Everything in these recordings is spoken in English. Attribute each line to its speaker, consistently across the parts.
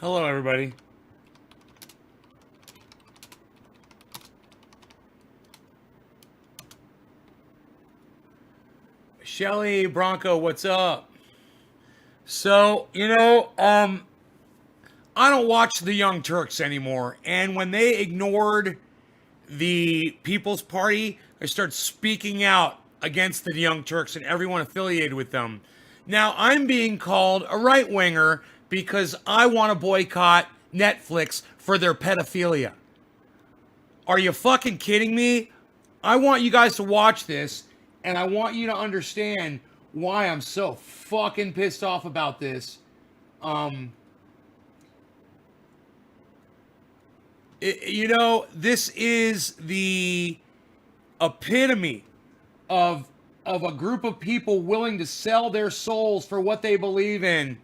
Speaker 1: Hello, everybody. Shelly, Bronco, what's up? So, I don't watch the Young Turks anymore. And when they ignored the People's Party, I started speaking out against the Young Turks and everyone affiliated with them. Now, I'm being called a right-winger because I want to boycott Netflix for their pedophilia. Are you fucking kidding me? I want you guys to watch this, and I want you to understand why I'm so fucking pissed off about this. This is the epitome of a group of people willing to sell their souls for what they believe in,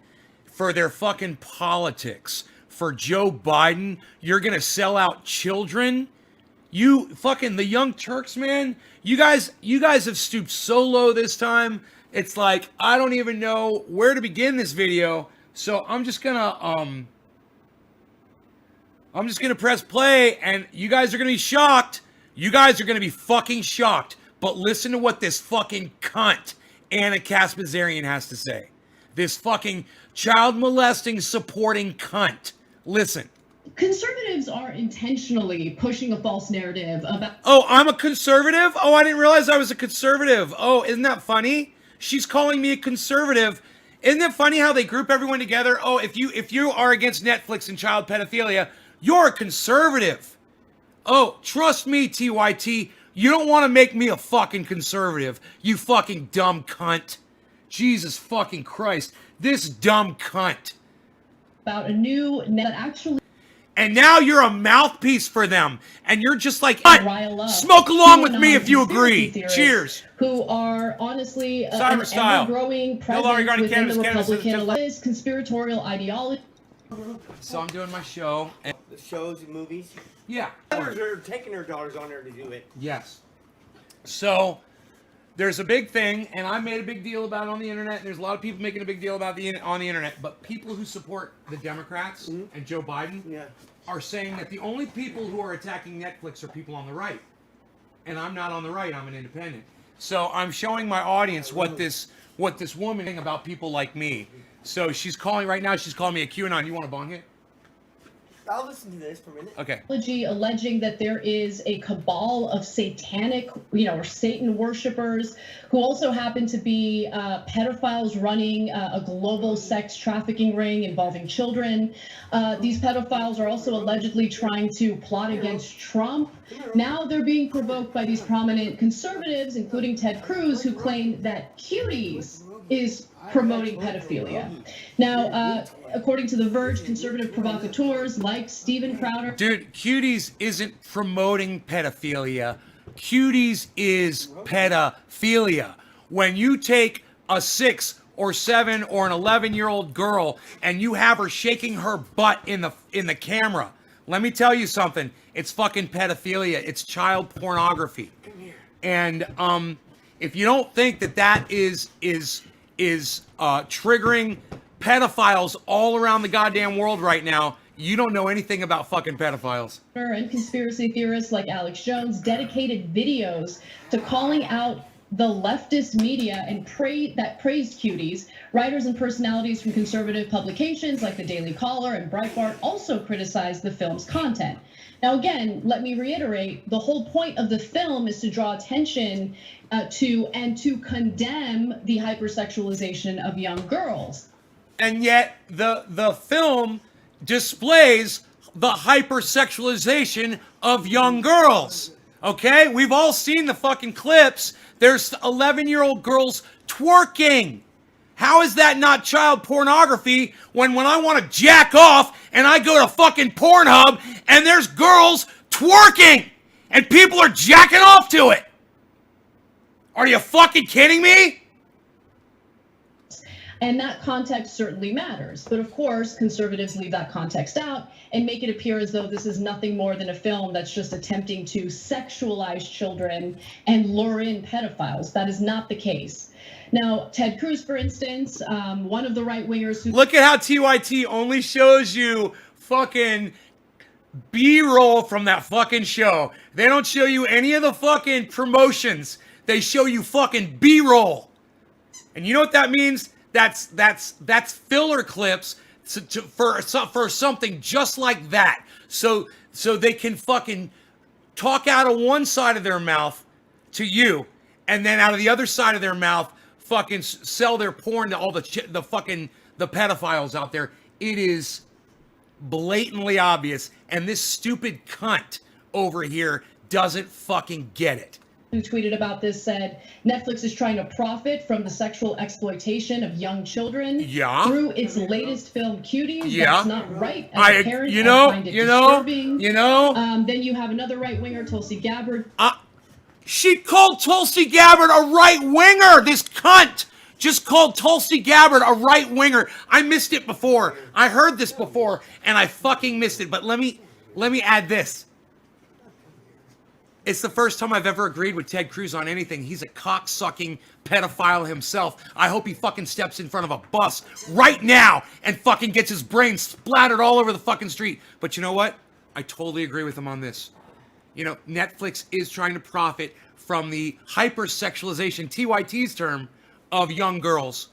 Speaker 1: for their fucking politics. For Joe Biden, you're gonna sell out children? You fucking, the Young Turks, man, you guys have stooped so low this time. It's like, I don't even know where to begin this video. So I'm just gonna press play, and you guys are gonna be shocked. You guys are gonna be fucking shocked. But listen to what this fucking cunt, Anna Kaspazarian, has to say. This fucking child molesting supporting cunt. Listen.
Speaker 2: Conservatives are intentionally pushing a false narrative about...
Speaker 1: Oh, I'm a conservative? Oh, I didn't realize I was a conservative. Oh, isn't that funny? She's calling me a conservative. Isn't it funny how they group everyone together? Oh, if you are against Netflix and child pedophilia, you're a conservative. Oh, trust me, TYT. You don't want to make me a fucking conservative, you fucking dumb cunt. Jesus fucking Christ. This dumb cunt.
Speaker 2: About a new net actually...
Speaker 1: And now you're a mouthpiece for them. And you're just like,
Speaker 2: smoke
Speaker 1: along with me if you agree. Cheers.
Speaker 2: Who are honestly an
Speaker 1: Growing
Speaker 2: ever-growing presence within the Republican conspiratorial ideology.
Speaker 1: So I'm doing my show.
Speaker 3: The shows and movies?
Speaker 1: Yeah.
Speaker 3: Mothers are taking their daughters on there to do it.
Speaker 1: Yes. So there's a big thing, and I made a big deal about it on the internet, and there's a lot of people making a big deal about it on the internet, but people who support the Democrats and Joe Biden are saying that the only people who are attacking Netflix are people on the right. And I'm not on the right, I'm an independent. So I'm showing my audience what this woman saying about people like me. So she's calling right now, she's calling me a QAnon. You want a bong hit?
Speaker 3: I'll listen to this for a minute.
Speaker 1: Okay.
Speaker 2: Alleging that there is a cabal of satanic, or Satan worshipers who also happen to be pedophiles running a global sex trafficking ring involving children. These pedophiles are also allegedly trying to plot against Trump. Now they're being provoked by these prominent conservatives, including Ted Cruz, who claim that Cuties is promoting pedophilia. Now, according to The Verge, conservative provocateurs like Steven Crowder...
Speaker 1: Dude, Cuties isn't promoting pedophilia. Cuties is pedophilia. When you take a 6 or 7 or an 11-year-old girl and you have her shaking her butt in the camera, let me tell you something. It's fucking pedophilia. It's child pornography. And if you don't think that is triggering pedophiles all around the goddamn world right now, you don't know anything about fucking pedophiles.
Speaker 2: And conspiracy theorists like Alex Jones dedicated videos to calling out the leftist media and praised Cuties. Writers and personalities from conservative publications like the Daily Caller and Breitbart also criticized the film's content. Now, again, let me reiterate, the whole point of the film is to draw attention to condemn the hypersexualization of young girls.
Speaker 1: And yet the film displays the hypersexualization of young girls. Okay? We've all seen the fucking clips. There's 11-year-old girls twerking. How is that not child pornography when I want to jack off and I go to fucking Pornhub and there's girls twerking and people are jacking off to it? Are you fucking kidding me?
Speaker 2: And that context certainly matters. But of course, conservatives leave that context out and make it appear as though this is nothing more than a film that's just attempting to sexualize children and lure in pedophiles. That is not the case. Now, Ted Cruz, for instance, one of the right-wingers who...
Speaker 1: Look at how TYT only shows you fucking B-roll from that fucking show. They don't show you any of the fucking promotions. They show you fucking B-roll. And you know what that means? That's filler clips for something just like that. So they can fucking talk out of one side of their mouth to you, and then out of the other side of their mouth fucking sell their porn to all the pedophiles out there. It is blatantly obvious, and this stupid cunt over here doesn't fucking get it.
Speaker 2: Who tweeted about this said, Netflix is trying to profit from the sexual exploitation of young children through its latest film Cuties. That's not right. As a parent, I find it disturbing. Then you have another right-winger, Tulsi Gabbard.
Speaker 1: She called Tulsi Gabbard a right-winger. This cunt just called Tulsi Gabbard a right-winger. I missed it before. I heard this before, and I fucking missed it. But let me add this. It's the first time I've ever agreed with Ted Cruz on anything. He's a cock-sucking pedophile himself. I hope he fucking steps in front of a bus right now and fucking gets his brain splattered all over the fucking street. But you know what? I totally agree with him on this. You know, Netflix is trying to profit from the hypersexualization, TYT's term, of young girls.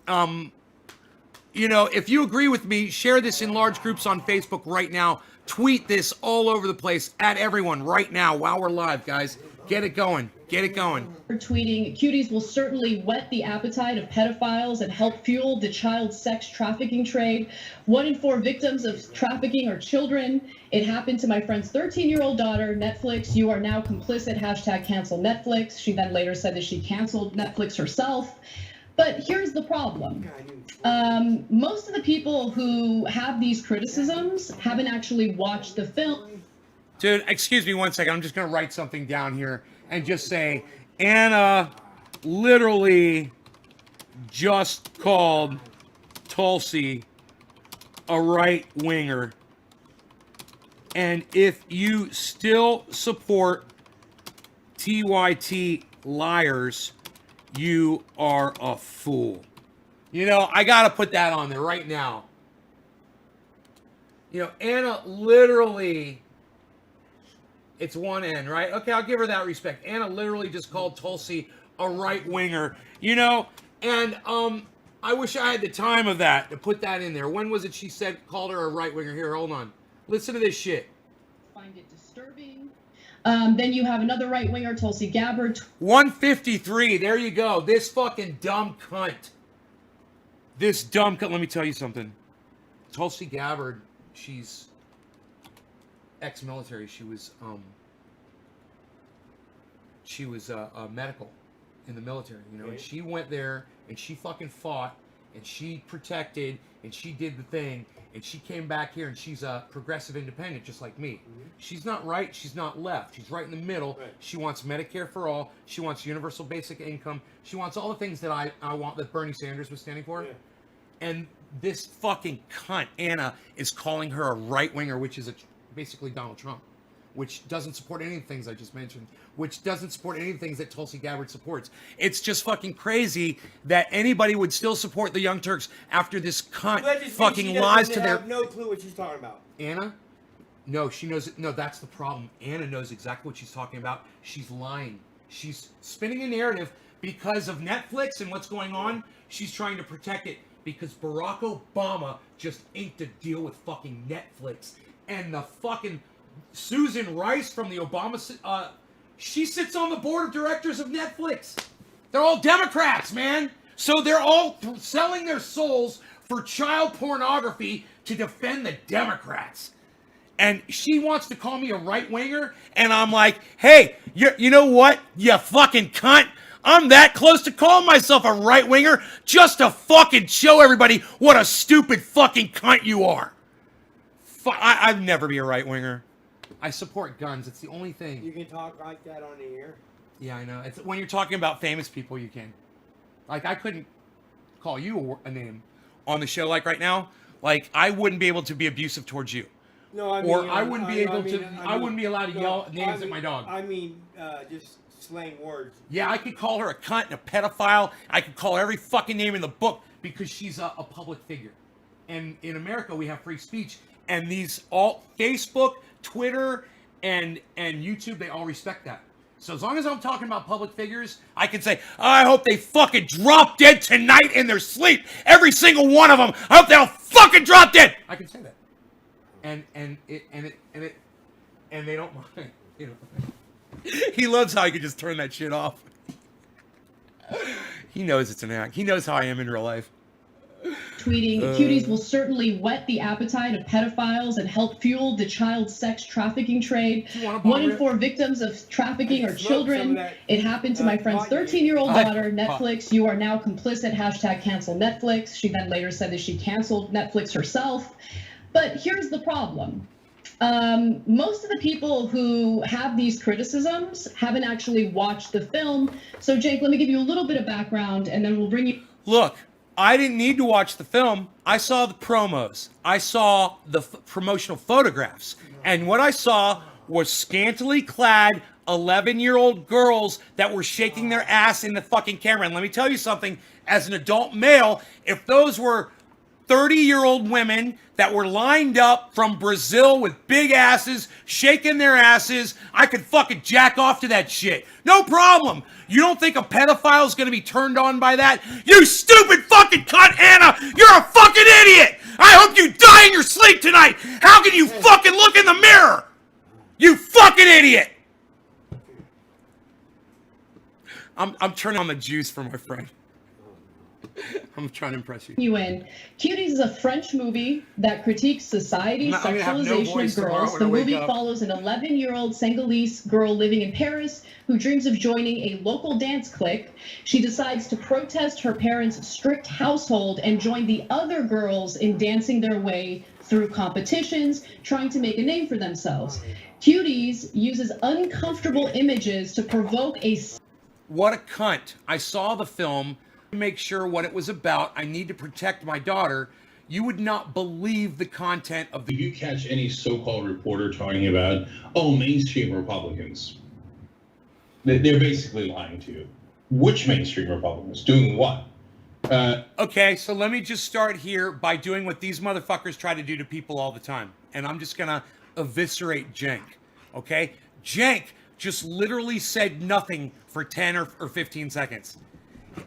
Speaker 1: You know, if you agree with me, share this in large groups on Facebook right now. Tweet this all over the place at everyone right now while we're live, guys. Get it going. Get it going.
Speaker 2: Tweeting, Cuties will certainly whet the appetite of pedophiles and help fuel the child sex trafficking trade. 1 in 4 victims of trafficking are children. It happened to my friend's 13-year-old daughter. Netflix, you are now complicit. # cancel Netflix. She then later said that she canceled Netflix herself. But here's the problem. Most of the people who have these criticisms haven't actually watched the film.
Speaker 1: Dude, excuse me 1 second. I'm just going to write something down here and just say, Anna literally just called Tulsi a right-winger. And if you still support TYT liars, you are a fool. You know, I got to put that on there right now. You know, Anna literally, it's one N, right? Okay, I'll give her that respect. Anna literally just called Tulsi a right-winger. You know, and I wish I had the time of that to put that in there. When was it she called her a right-winger? Here, hold on. Listen to this shit.
Speaker 2: Find it disturbing. Then you have another right-winger, Tulsi Gabbard.
Speaker 1: 153. There you go. This fucking dumb cunt. This dumb cunt. Let me tell you something. Tulsi Gabbard, she's ex-military. She was medical in the military, you know, and she went there and she fucking fought and she protected and she did the thing and she came back here and she's a progressive independent just like me. She's not right, she's not left, she's right in the middle. She wants Medicare for all, she wants universal basic income, she wants all the things that I want, that Bernie Sanders was standing for. And this fucking cunt Anna is calling her a right-winger, which is basically Donald Trump, which doesn't support any of the things I just mentioned, which doesn't support any of the things that Tulsi Gabbard supports. It's just fucking crazy that anybody would still support the Young Turks after this cunt fucking lies to their...
Speaker 3: I have no clue what she's talking about.
Speaker 1: Anna? No, she knows it. No, that's the problem. Anna knows exactly what she's talking about. She's lying. She's spinning a narrative because of Netflix and what's going on. She's trying to protect it because Barack Obama just inked a deal with fucking Netflix. And the fucking Susan Rice from the Obama... she sits on the board of directors of Netflix. They're all Democrats, man. So they're all selling their souls for child pornography to defend the Democrats. And she wants to call me a right-winger. And I'm like, hey, you know what, you fucking cunt? I'm that close to calling myself a right-winger just to fucking show everybody what a stupid fucking cunt you are. I'd never be a right-winger. I support guns. It's the only thing.
Speaker 3: You can talk like that on the air?
Speaker 1: Yeah, I know. It's when you're talking about famous people, you can. Like, I couldn't call you a name on the show like right now. Like, I wouldn't be able to be abusive towards you.
Speaker 3: No, I mean...
Speaker 1: Or I wouldn't be able to... I wouldn't be allowed to yell names at my dog.
Speaker 3: I mean, just slang words.
Speaker 1: Yeah, I could call her a cunt and a pedophile. I could call her every fucking name in the book because she's a public figure. And in America, we have free speech. And these all Facebook, Twitter, and YouTube, they all respect that. So as long as I'm talking about public figures, I can say, I hope they fucking drop dead tonight in their sleep. Every single one of them. I hope they all fucking drop dead. I can say that. And they don't mind. You know. He loves how he can just turn that shit off. He knows it's an act. He knows how I am in real life.
Speaker 2: Tweeting, cuties will certainly whet the appetite of pedophiles and help fuel the child sex trafficking trade. 1 in 4 victims of trafficking are children. It happened to my friend's 13-year-old daughter. Netflix, you are now complicit. Hashtag cancel Netflix. She then later said that she canceled Netflix herself. But here's the problem. Most of the people who have these criticisms haven't actually watched the film. So, Jake, let me give you a little bit of background, and then we'll bring you...
Speaker 1: Look, I didn't need to watch the film. I saw the promos. I saw the promotional photographs. And what I saw was scantily clad 11-year-old girls that were shaking their ass in the fucking camera. And let me tell you something, as an adult male, if those were 30-year-old women that were lined up from Brazil with big asses, shaking their asses, I could fucking jack off to that shit. No problem. You don't think a pedophile is going to be turned on by that? You stupid fucking cunt, Anna! You're a fucking idiot! I hope you die in your sleep tonight! How can you fucking look in the mirror? You fucking idiot! I'm turning on the juice for my friend. I'm trying to impress you.
Speaker 2: Cuties is a French movie that critiques society's sexualization of girls. The movie follows an 11-year-old Senegalese girl living in Paris who dreams of joining a local dance clique. She decides to protest her parents' strict household and join the other girls in dancing their way through competitions, trying to make a name for themselves. Cuties uses uncomfortable images to provoke a...
Speaker 1: What a cunt. I saw the film to make sure what it was about. I need to protect my daughter. You would not believe the content of the...
Speaker 4: If you catch any so-called reporter talking about, oh, mainstream Republicans, they're basically lying to you. Which mainstream Republicans? Doing what?
Speaker 1: Okay, so let me just start here by doing what these motherfuckers try to do to people all the time. And I'm just going to eviscerate Cenk, okay? Cenk just literally said nothing for 10 or 15 seconds.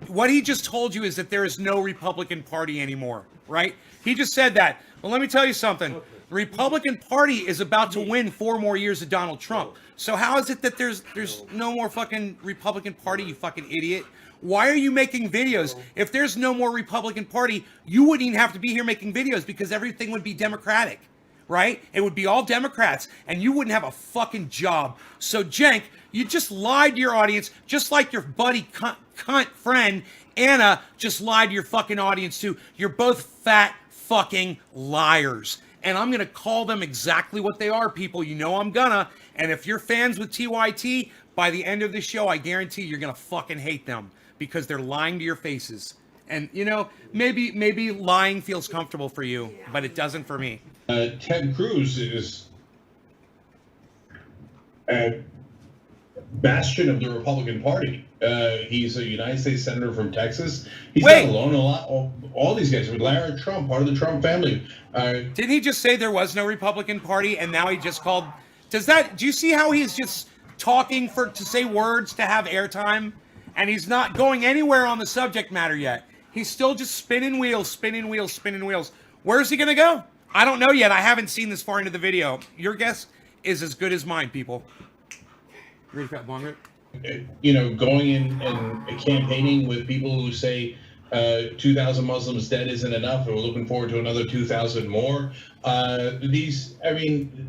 Speaker 1: What he just told you is that there is no Republican Party anymore, right? He just said that. Well, let me tell you something. The Republican Party is about to win 4 more years of Donald Trump. So how is it that there's no more fucking Republican Party, you fucking idiot? Why are you making videos? If there's no more Republican Party, you wouldn't even have to be here making videos because everything would be Democratic, right? It would be all Democrats, and you wouldn't have a fucking job. So, Cenk, you just lied to your audience, just like your buddy cunt friend Anna just lied to your fucking audience too. You're both fat fucking liars. And I'm going to call them exactly what they are, people. You know I'm gonna. And if you're fans with TYT, by the end of the show, I guarantee you're going to fucking hate them because they're lying to your faces. And, you know, maybe lying feels comfortable for you, but it doesn't for me.
Speaker 4: Ted Cruz is a bastion of the Republican Party. He's a United States Senator from Texas. He's not alone. All these guys with Larry Trump, part of the Trump family.
Speaker 1: Didn't he just say there was no Republican Party, and now he just called? Do you see how he's just talking to say words to have airtime, and he's not going anywhere on the subject matter yet? He's still just spinning wheels, spinning wheels, spinning wheels. Where's he gonna go? I don't know yet. I haven't seen this far into the video. Your guess is as good as mine, people. Ready for that longer?
Speaker 4: You know, going in and campaigning with people who say 2,000 Muslims dead isn't enough, and we're looking forward to another 2,000 more.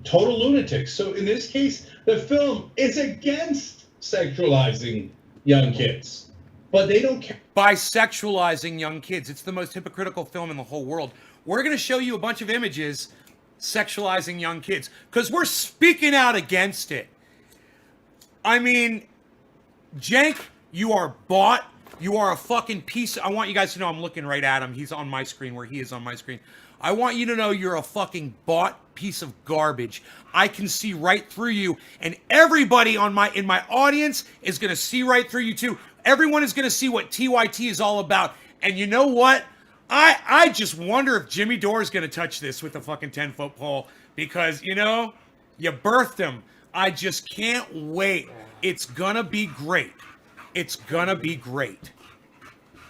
Speaker 4: Total lunatics. So in this case, the film is against sexualizing young kids, but they don't care.
Speaker 1: Bisexualizing young kids. It's the most hypocritical film in the whole world. We're going to show you a bunch of images sexualizing young kids because we're speaking out against it. I mean, Cenk, you are bought. You are a fucking piece. I want you guys to know I'm looking right at him. He's on my screen where he is on my screen. I want you to know you're a fucking bought piece of garbage. I can see right through you, and everybody in my audience is going to see right through you too. Everyone is going to see what TYT is all about. And you know what? I just wonder if Jimmy Dore is going to touch this with a fucking 10-foot pole, because, you know, you birthed him. I just can't wait. It's going to be great. It's going to be great.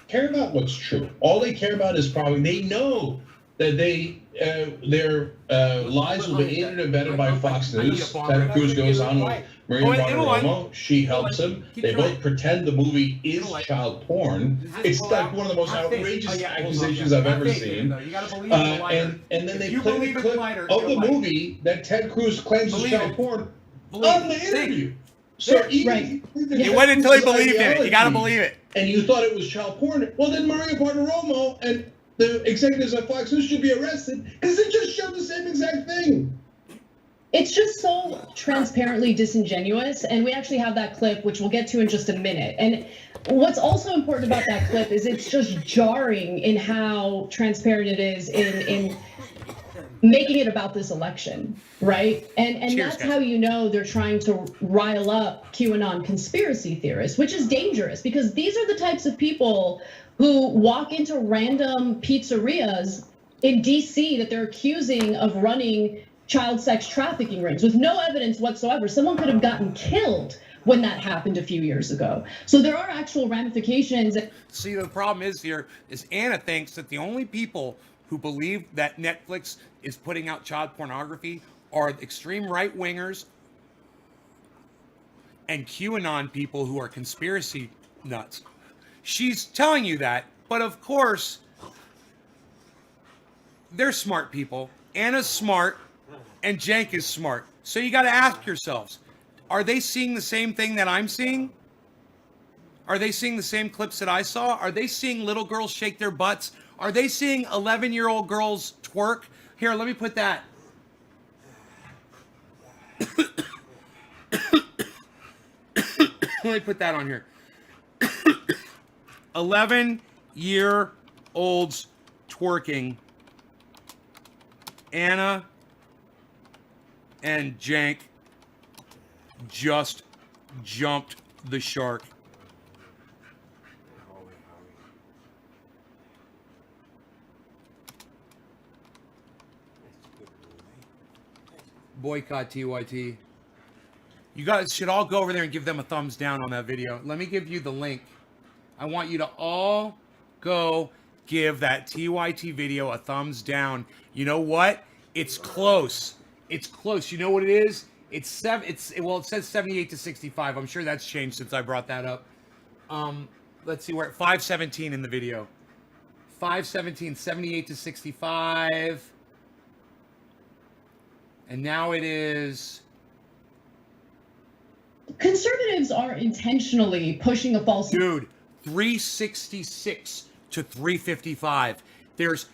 Speaker 4: Care about what's true. All they care about is probably, they know that their lies will be aided and abetted by Fox News. Ted Cruz goes on with Maria Bartiromo. She helps him. They both pretend the movie is child porn. It's like one of the most outrageous accusations I've ever seen. And then they play the clip of the movie that Ted Cruz claims is child porn on the interview. So even
Speaker 1: you went until he believed in it. You got to believe it.
Speaker 4: And you thought it was child porn. Well, then Maria Bartiromo and the executives at Fox News should be arrested because they just showed the same exact thing.
Speaker 2: It's just so transparently disingenuous, and we actually have that clip, which we'll get to in just a minute. And what's also important about that clip is it's just jarring in how transparent it is in making it about this election, right? And
Speaker 1: Cheers,
Speaker 2: that's
Speaker 1: guys.
Speaker 2: how you know they're trying to rile up QAnon conspiracy theorists, which is dangerous because these are the types of people who walk into random pizzerias in DC that they're accusing of running child sex trafficking rings with no evidence whatsoever. Someone could have gotten killed when that happened a few years ago. So there are actual ramifications.
Speaker 1: See, the problem is here is Anna thinks that the only people who believe that Netflix is putting out child pornography are extreme right-wingers and QAnon people who are conspiracy nuts. She's telling you that, but of course, they're smart people. Anna's smart, and Cenk is smart. So you got to ask yourselves, are they seeing the same thing that I'm seeing? Are they seeing the same clips that I saw? Are they seeing little girls shake their butts? Are they seeing 11-year-old girls twerk? Here, let me put that. Let me put that on here. 11-year-olds twerking. Anna and Cenk just jumped the shark. Boycott TYT. You guys should all go over there and give them a thumbs down on that video. Let me give you the link. I want you to all go give that TYT video a thumbs down. You know what? It's close. It's close. You know what it is? It says 78 to 65. I'm sure that's changed since I brought that up. Let's see, we're at 517 in the video. 517, 78 to 65. And now it is...
Speaker 2: Conservatives are intentionally pushing a false...
Speaker 1: Dude, 366 to 355. There's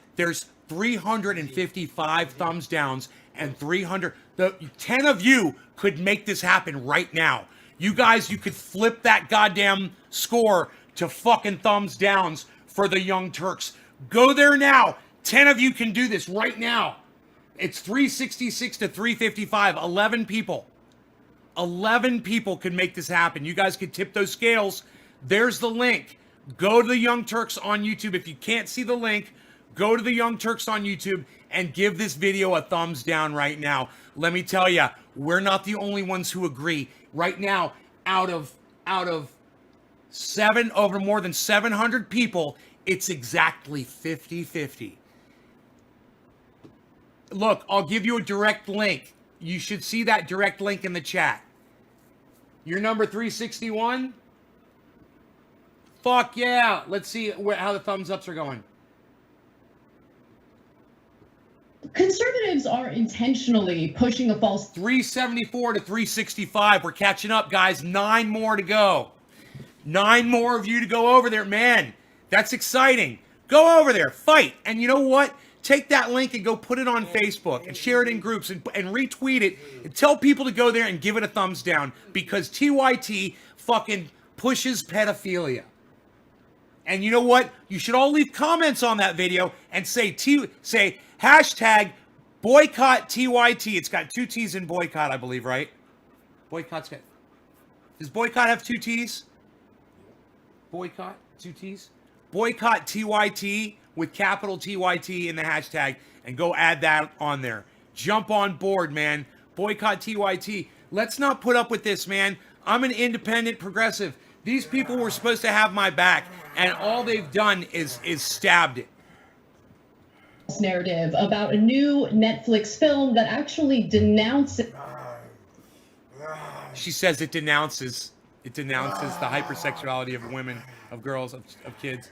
Speaker 1: 355 thumbs downs and 300. The 10 of you could make this happen right now. You guys, you could flip that goddamn score to fucking thumbs downs for the Young Turks. Go there now. 10 of you can do this right now. It's 366 to 355. 11 people. 11 people could make this happen. You guys could tip those scales. There's the link. Go to the Young Turks on YouTube. If you can't see the link, go to the Young Turks on YouTube and give this video a thumbs down right now. Let me tell you, we're not the only ones who agree. Right now, out of over more than 700 people, it's exactly 50-50. Look, I'll give you a direct link. You should see that direct link in the chat. Your number 361? Fuck yeah. Let's see how the thumbs ups are going.
Speaker 2: Conservatives are intentionally pushing a false...
Speaker 1: 374 to 365. We're catching up, guys. 9 more to go. 9 more of you to go over there. Man, that's exciting. Go over there. Fight. And you know what? Take that link and go put it on Facebook and share it in groups and retweet it and tell people to go there and give it a thumbs down because TYT fucking pushes pedophilia. And you know what? You should all leave comments on that video and say hashtag Boycott TYT. It's got 2 T's in boycott, I believe, right? Boycott's got... Does boycott have 2 T's? Boycott, 2 T's? Boycott TYT with capital TYT in the hashtag and go add that on there. Jump on board, man. Boycott TYT. Let's not put up with this, man. I'm an independent progressive. These people were supposed to have my back, and all they've done is stabbed it.
Speaker 2: Narrative about a new Netflix film that actually denounces.
Speaker 1: She says it denounces the hypersexuality of women, of girls, of kids.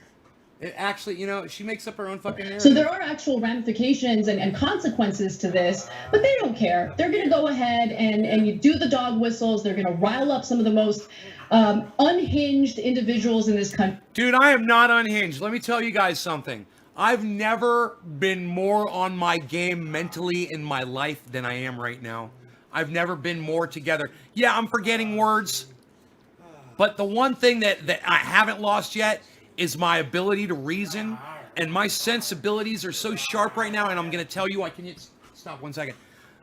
Speaker 1: It actually, you know, she makes up her own fucking narrative.
Speaker 2: So there are actual ramifications and consequences to this, but they don't care. They're going to go ahead and you do the dog whistles. They're going to rile up some of the most unhinged individuals in this country.
Speaker 1: Dude, I am not unhinged. Let me tell you guys something. I've never been more on my game mentally in my life than I am right now. I've never been more together. Yeah, I'm forgetting words. But the one thing that I haven't lost yet is my ability to reason. And my sensibilities are so sharp right now. And I'm going to tell you, stop 1 second.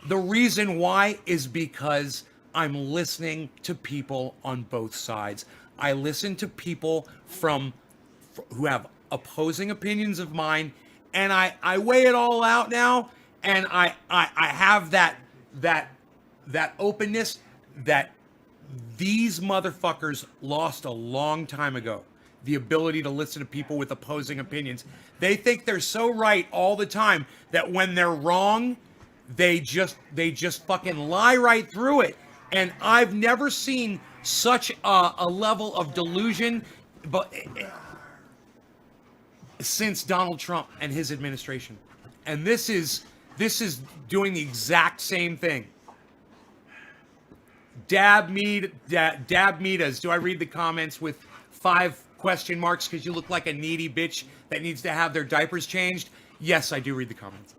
Speaker 1: The reason why is because I'm listening to people on both sides. I listen to people who have opposing opinions of mine, and I weigh it all out now, and I have that openness that these motherfuckers lost a long time ago. The ability to listen to people with opposing opinions. They think they're so right all the time that when they're wrong, they just fucking lie right through it. And I've never seen such a level of delusion, but since Donald Trump and his administration. And this is doing the exact same thing. Dab Metas. Do I read the comments with 5 question marks because you look like a needy bitch that needs to have their diapers changed? Yes, I do read the comments.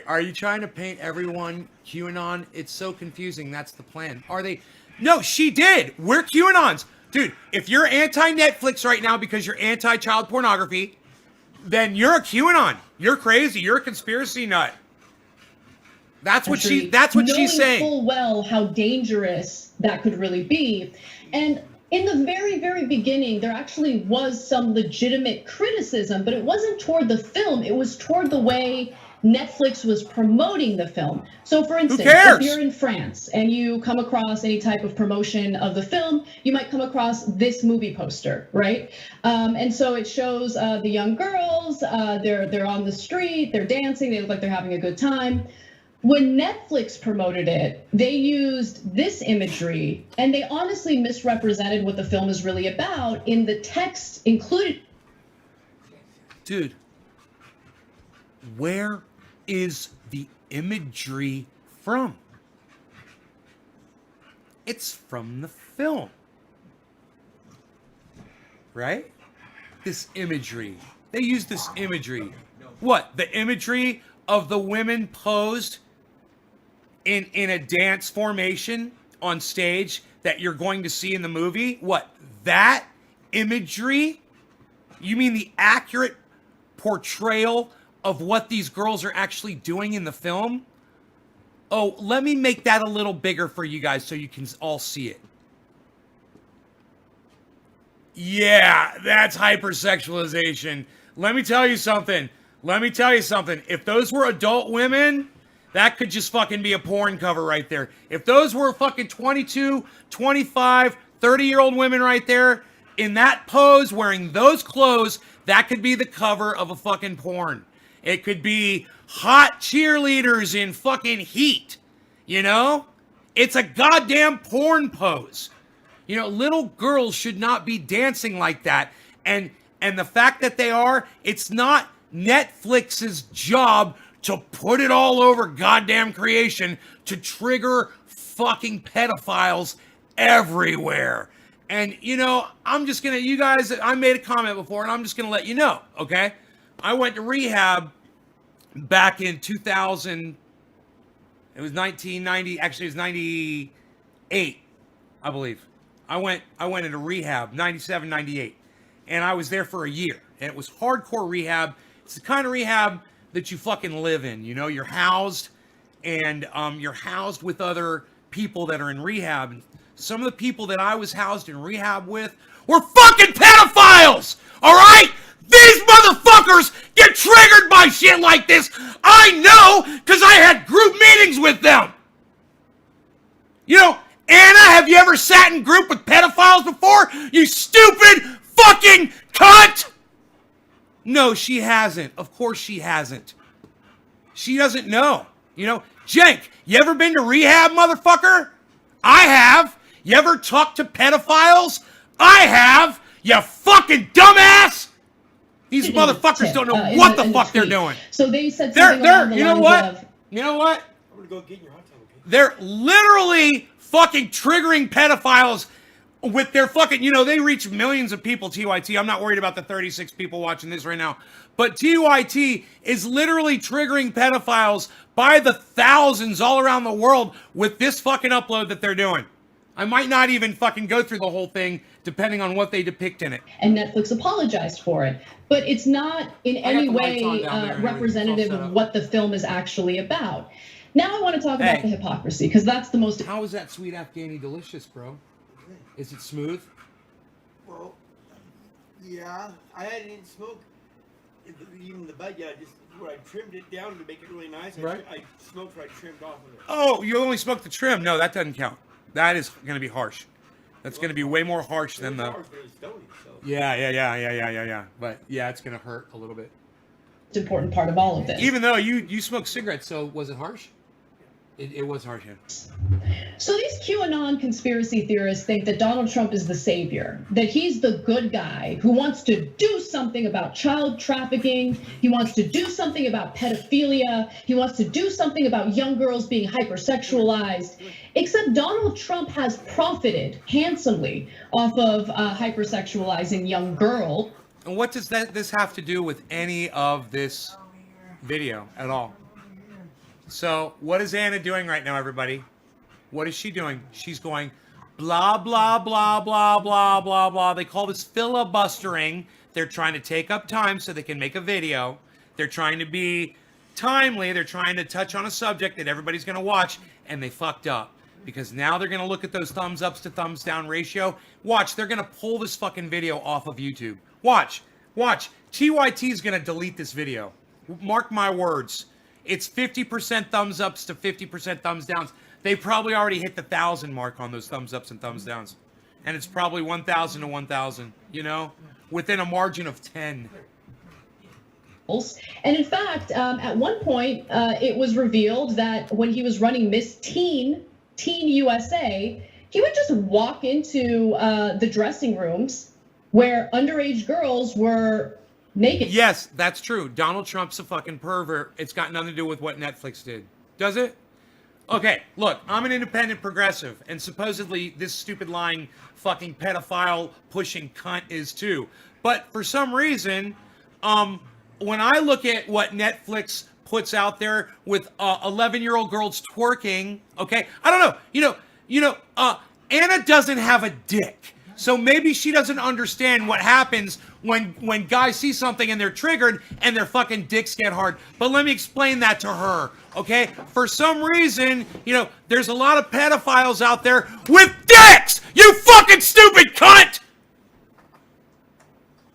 Speaker 1: Are you trying to paint everyone QAnon? It's so confusing. That's the plan. Are they? No, she did. We're QAnons. Dude, if you're anti-Netflix right now because you're anti-child pornography, then you're a QAnon. You're crazy. You're a conspiracy nut. That's what she's saying.
Speaker 2: Knowing full well how dangerous that could really be. And in the very, very beginning, there actually was some legitimate criticism, but it wasn't toward the film. It was toward the way Netflix was promoting the film. So for instance, if you're in France and you come across any type of promotion of the film, you might come across this movie poster, right? And so it shows the young girls, they're on the street, they're dancing, they look like they're having a good time. When Netflix promoted it, they used this imagery and they honestly misrepresented what the film is really about in the text included.
Speaker 1: Dude, where is the imagery from? It's from the film, right? This imagery. They use this imagery. What? The imagery of the women posed in a dance formation on stage that you're going to see in the movie? What? That imagery? You mean the accurate portrayal of what these girls are actually doing in the film? Oh, let me make that a little bigger for you guys so you can all see it. Yeah, that's hypersexualization. Let me tell you something. If those were adult women, that could just fucking be a porn cover right there. If those were fucking 22, 25, 30-year-old women right there in that pose wearing those clothes, that could be the cover of a fucking porn. It could be hot cheerleaders in fucking Heat, you know? It's a goddamn porn pose. You know, little girls should not be dancing like that. And the fact that they are, it's not Netflix's job to put it all over goddamn creation to trigger fucking pedophiles everywhere. And, you know, I'm just going to, you guys, I made a comment before and I'm just going to let you know, okay? I went to rehab back in 2000. It was 1990. Actually, it was 98, I believe. I went into rehab, 97, 98. And I was there for a year. And it was hardcore rehab. It's the kind of rehab that you fucking live in. You know, you're housed, and you're housed with other people that are in rehab. And some of the people that I was housed in rehab with were fucking pedophiles. All right, these motherfuckers get triggered by shit like this. I know, because I had group meetings with them. You know, Anna, have you ever sat in group with pedophiles before? You stupid fucking cunt! No, she hasn't. Of course she hasn't. She doesn't know. You know, Jenk, you ever been to rehab, motherfucker? I have. You ever talked to pedophiles? I have. You fucking dumbass! These motherfuckers don't know what the fuck they're doing.
Speaker 2: So they said something along the
Speaker 1: you know
Speaker 2: lines
Speaker 1: what?
Speaker 2: of,
Speaker 1: You know what?
Speaker 3: I'm gonna go get in your hot tub, okay?
Speaker 1: They're literally fucking triggering pedophiles with their fucking, you know, they reach millions of people, TYT. I'm not worried about the 36 people watching this right now. But TYT is literally triggering pedophiles by the thousands all around the world with this fucking upload that they're doing. I might not even fucking go through the whole thing, depending on what they depict in it.
Speaker 2: and Netflix apologized for it. But it's not in any
Speaker 1: the lights on
Speaker 2: way
Speaker 1: down there,
Speaker 2: representative
Speaker 1: it's all set
Speaker 2: of
Speaker 1: up.
Speaker 2: what the film is actually about. Now I want to talk
Speaker 1: Hey.
Speaker 2: about the hypocrisy, because that's the most...
Speaker 1: How is that sweet Afghani delicious, bro? Is it smooth?
Speaker 3: Well, yeah, I didn't smoke even the bud yet. Just where I trimmed it down to make it really nice.
Speaker 1: Right.
Speaker 3: I smoked where I trimmed off of it.
Speaker 1: Oh, you only smoked the trim. No, that doesn't count. That is going to be harsh. That's going to be way more harsh than the...
Speaker 3: Ours, but it was stony, so.
Speaker 1: Yeah. But yeah, it's going to hurt a little bit.
Speaker 2: important part of all of this.
Speaker 1: Even though you smoke cigarettes, so was it harsh? It was harsh, yeah.
Speaker 2: So these QAnon conspiracy theorists think that Donald Trump is the savior, that he's the good guy who wants to do something about child trafficking, he wants to do something about pedophilia, he wants to do something about young girls being hypersexualized. Except Donald Trump has profited handsomely off of hypersexualizing young girls.
Speaker 1: And what does this have to do with any of this video at all? So, what is Anna doing right now, everybody? What is she doing? She's going, blah, blah, blah, blah, blah, blah, blah. They call this filibustering. They're trying to take up time so they can make a video. They're trying to be timely. They're trying to touch on a subject that everybody's going to watch, and they fucked up. Because now they're going to look at those thumbs ups to thumbs down ratio. Watch, they're going to pull this fucking video off of YouTube. Watch. TYT is going to delete this video. Mark my words. It's 50% thumbs ups to 50% thumbs downs. They probably already hit the 1,000 mark on those thumbs ups and thumbs downs. And it's probably 1,000 to 1,000, you know, within a margin of 10.
Speaker 2: And in fact, at one point, it was revealed that when he was running Miss Teen USA, he would just walk into the dressing rooms where underage girls were naked.
Speaker 1: Yes, that's true. Donald Trump's a fucking pervert. It's got nothing to do with what Netflix did. Does it? Okay, look, I'm an independent progressive, and supposedly this stupid lying fucking pedophile pushing cunt is too. But for some reason, when I look at what Netflix puts out there with 11-year-old girls twerking, okay, I don't know. Anna doesn't have a dick. So maybe she doesn't understand what happens when guys see something and they're triggered and their fucking dicks get hard. But let me explain that to her, okay? For some reason, there's a lot of pedophiles out there with dicks! You fucking stupid cunt!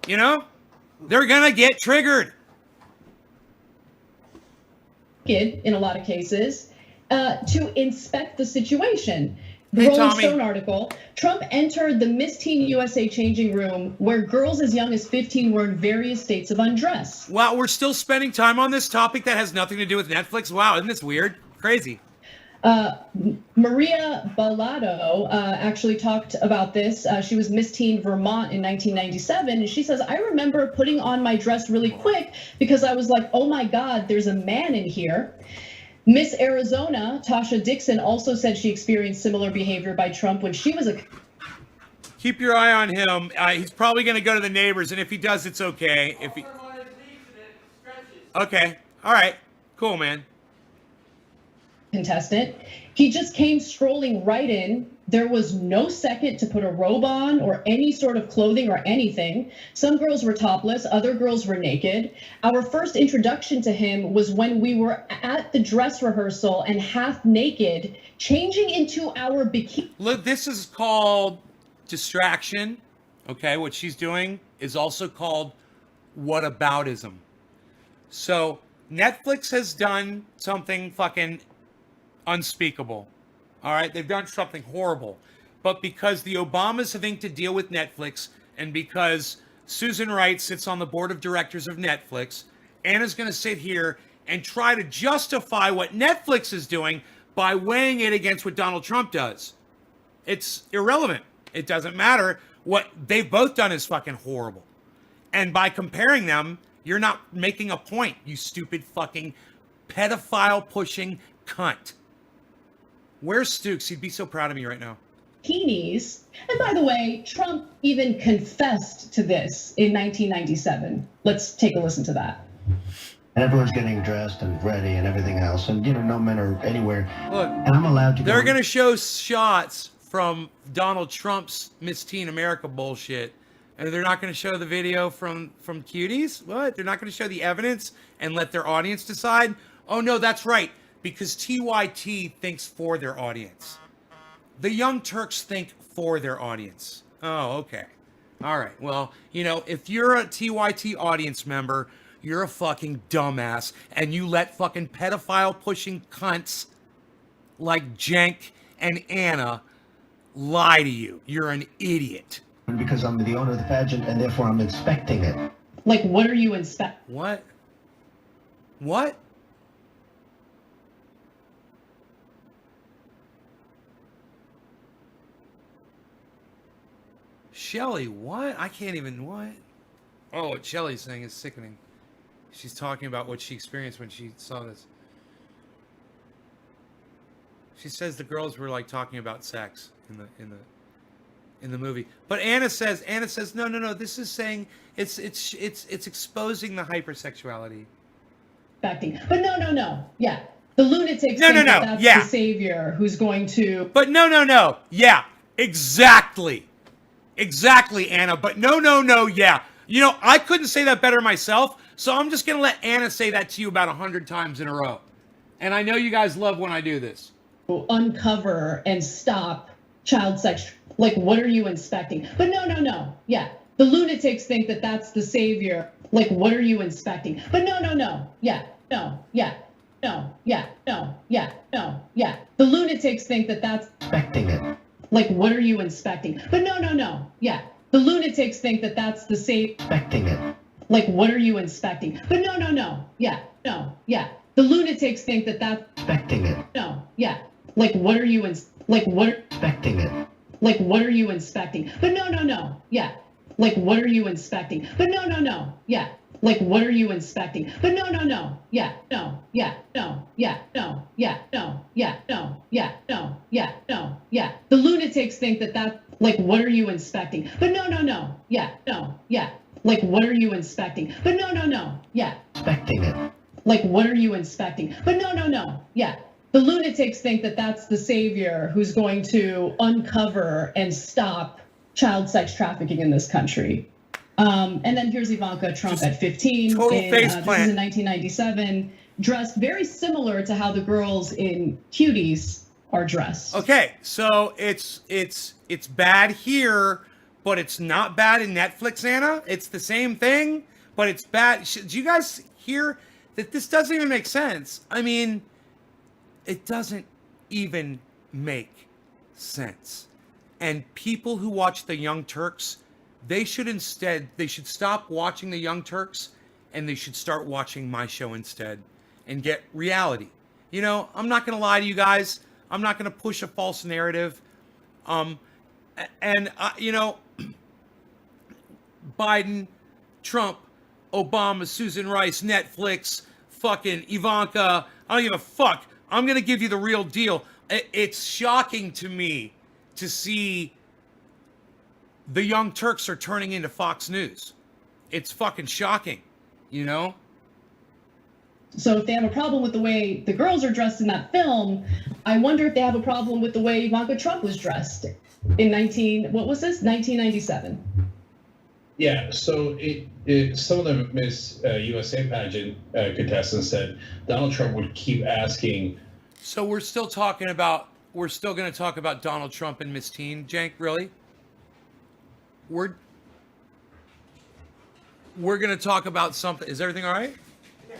Speaker 1: They're gonna get triggered.
Speaker 2: In a lot of cases, to inspect the situation. The
Speaker 1: Hey,
Speaker 2: Rolling
Speaker 1: Tommy.
Speaker 2: Stone article, Trump entered the Miss Teen USA changing room where girls as young as 15 were in various states of undress.
Speaker 1: Wow, we're still spending time on this topic that has nothing to do with Netflix? Wow, isn't this weird? Crazy.
Speaker 2: Maria Ballado actually talked about this. She was Miss Teen Vermont in 1997, and she says, I remember putting on my dress really quick because I was like, oh my God, there's a man in here. Miss Arizona, Tasha Dixon, also said she experienced similar behavior by Trump when she was a...
Speaker 1: Keep your eye on him. He's probably going to go to the neighbors, and if he does, it's okay. If he... Okay. All right. Cool, man.
Speaker 2: contestant. He just came strolling right in. There was no second to put a robe on or any sort of clothing or anything. Some girls were topless, other girls were naked. Our first introduction to him was when we were at the dress rehearsal and half naked, changing into our bikini.
Speaker 1: Look, this is called distraction. Okay, what she's doing is also called whataboutism. So Netflix has done something fucking unspeakable. All right, they've done something horrible. But because the Obamas have inked a deal with Netflix, and because Susan Wright sits on the board of directors of Netflix, Anna's going to sit here and try to justify what Netflix is doing by weighing it against what Donald Trump does. It's irrelevant. It doesn't matter. What they've both done is fucking horrible. And by comparing them, you're not making a point, you stupid fucking pedophile pushing cunt. Where's Stukes? He'd be so proud of me right now.
Speaker 2: Bikinis. And by the way, Trump even confessed to this in 1997. Let's take a listen to that.
Speaker 5: And everyone's getting dressed and ready and everything else. And, no men are anywhere.
Speaker 1: Look,
Speaker 5: and I'm allowed to go.
Speaker 1: They're going to show shots from Donald Trump's Miss Teen America bullshit. And they're not going to show the video from Cuties? What? They're not going to show the evidence and let their audience decide? Oh, no, that's right. Because TYT thinks for their audience. The Young Turks think for their audience. Oh, okay. All right. Well, if you're a TYT audience member, you're a fucking dumbass. And you let fucking pedophile pushing cunts like Jenk and Anna lie to you. You're an idiot.
Speaker 5: Because I'm the owner of the pageant, and therefore I'm inspecting it.
Speaker 2: Like, what are you inspecting?
Speaker 1: What? What? Shelly, what? I can't even, what? Oh, what Shelly's saying is sickening. She's talking about what she experienced when she saw this. She says the girls were like talking about sex in the movie. But Anna says no, this is saying it's exposing the hypersexuality.
Speaker 2: But no. Yeah. The lunatics
Speaker 1: No,
Speaker 2: think
Speaker 1: no,
Speaker 2: that's
Speaker 1: yeah.
Speaker 2: the savior who's going to...
Speaker 1: But no. Yeah, exactly. Exactly, Anna. But no, yeah. I couldn't say that better myself, so I'm just going to let Anna say that to you about 100 times in a row. And I know you guys love when I do this.
Speaker 2: Uncover and stop child sex. Like, what are you inspecting? But no. Yeah. The lunatics think that that's the savior. Like, what are you inspecting? But no. Yeah. No. The lunatics think that that's...
Speaker 5: Inspecting it.
Speaker 2: Like, what are you inspecting? But no. Yeah. The lunatics think that that's the savior.
Speaker 5: Inspecting it.
Speaker 2: Like, what are you inspecting? But no. Yeah. The lunatics think that that's...
Speaker 5: Inspecting it.
Speaker 2: No. Yeah. Like, what are you
Speaker 5: Inspecting it.
Speaker 2: Like, what are you inspecting? But no. Yeah. Like, what are you inspecting? But no. Yeah. Like, what are you inspecting? But no. Yeah. No. The lunatics think that that's... Like, what are you inspecting? But no. Yeah. Like, what are you inspecting? But no. Yeah.
Speaker 5: Inspecting it.
Speaker 2: Like, what are you inspecting? But no. Yeah. The lunatics think that that's the savior who's going to uncover and stop child sex trafficking in this country. And then here's Ivanka Trump at 15.
Speaker 1: Total face
Speaker 2: This is
Speaker 1: plant.
Speaker 2: in 1997, dressed very similar to how the girls in Cuties are dressed.
Speaker 1: Okay, so it's bad here, but it's not bad in Netflix, Anna. It's the same thing, but it's bad. Do you guys hear that this doesn't even make sense? I mean, it doesn't even make sense. And people who watch the Young Turks, they should stop watching the Young Turks and they should start watching my show instead and get reality. I'm not going to lie to you guys. I'm not going to push a false narrative. Biden, Trump, Obama, Susan Rice, Netflix, fucking Ivanka. I don't give a fuck. I'm going to give you the real deal. It's shocking to me to see the Young Turks are turning into Fox News. It's fucking shocking,
Speaker 2: So if they have a problem with the way the girls are dressed in that film, I wonder if they have a problem with the way Ivanka Trump was dressed in 1997.
Speaker 4: Yeah, so some of the Miss USA pageant contestants said Donald Trump would keep asking.
Speaker 1: So we're still going to talk about Donald Trump and Miss Teen, Jank, really? We're going to talk about something. Is everything all right?
Speaker 3: Yeah.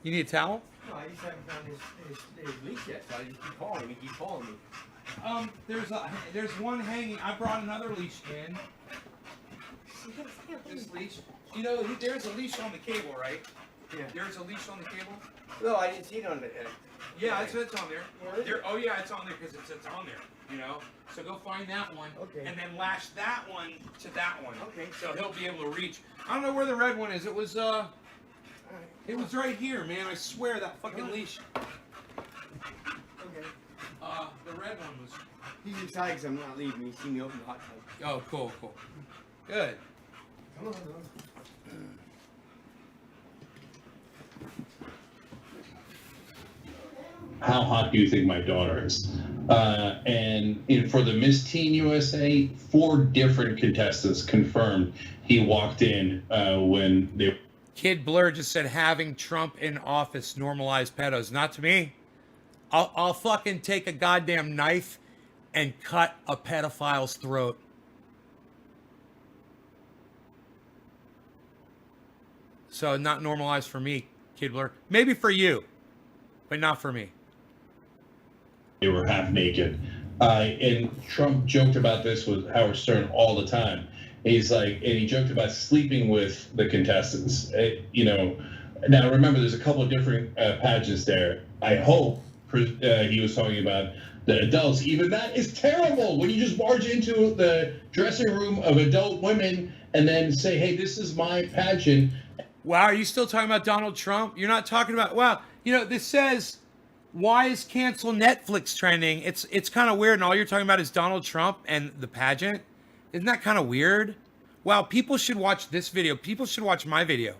Speaker 1: You need a towel?
Speaker 3: No, I just haven't found his leash yet, so I just keep calling him. He keeps calling me.
Speaker 1: There's one hanging. I brought another leash in. This leash. You know, there's a leash on the cable, right?
Speaker 3: Yeah.
Speaker 1: There's a leash on the cable.
Speaker 3: No, I didn't see it on the.
Speaker 1: Yeah, it's on there.
Speaker 3: Where is it?
Speaker 1: Yeah, it's on there because it's on there. You know, so go find that one,
Speaker 3: Okay.
Speaker 1: and then lash that one to that one.
Speaker 3: Okay.
Speaker 1: So he'll be able to reach. I don't know where the red one is. It was right here, man. I swear that fucking leash.
Speaker 3: Okay.
Speaker 1: The red one was.
Speaker 3: He's excited because I'm not leaving. He's seen me open the hot tub.
Speaker 1: Oh, cool. Good.
Speaker 3: Come on.
Speaker 4: How hot do you think my daughter is? And for the Miss Teen USA, 4 different contestants confirmed he walked in when they.
Speaker 1: Kid Blur just said having Trump in office normalized pedos. Not to me. I'll fucking take a goddamn knife and cut a pedophile's throat. So not normalized for me, Kid Blur. Maybe for you, but not for me.
Speaker 4: They were half naked. And Trump joked about this with Howard Stern all the time. He's like, and he joked about sleeping with the contestants. Now remember, there's a couple of different pageants there. I hope he was talking about the adults. Even that is terrible when you just barge into the dressing room of adult women and then say, hey, this is my pageant.
Speaker 1: Wow, are you still talking about Donald Trump? You're not talking about, wow, this says, why is cancel Netflix trending? It's kind of weird, and all you're talking about is Donald Trump and the pageant. Isn't that kind of weird? Wow, people should watch this video. People should watch my video,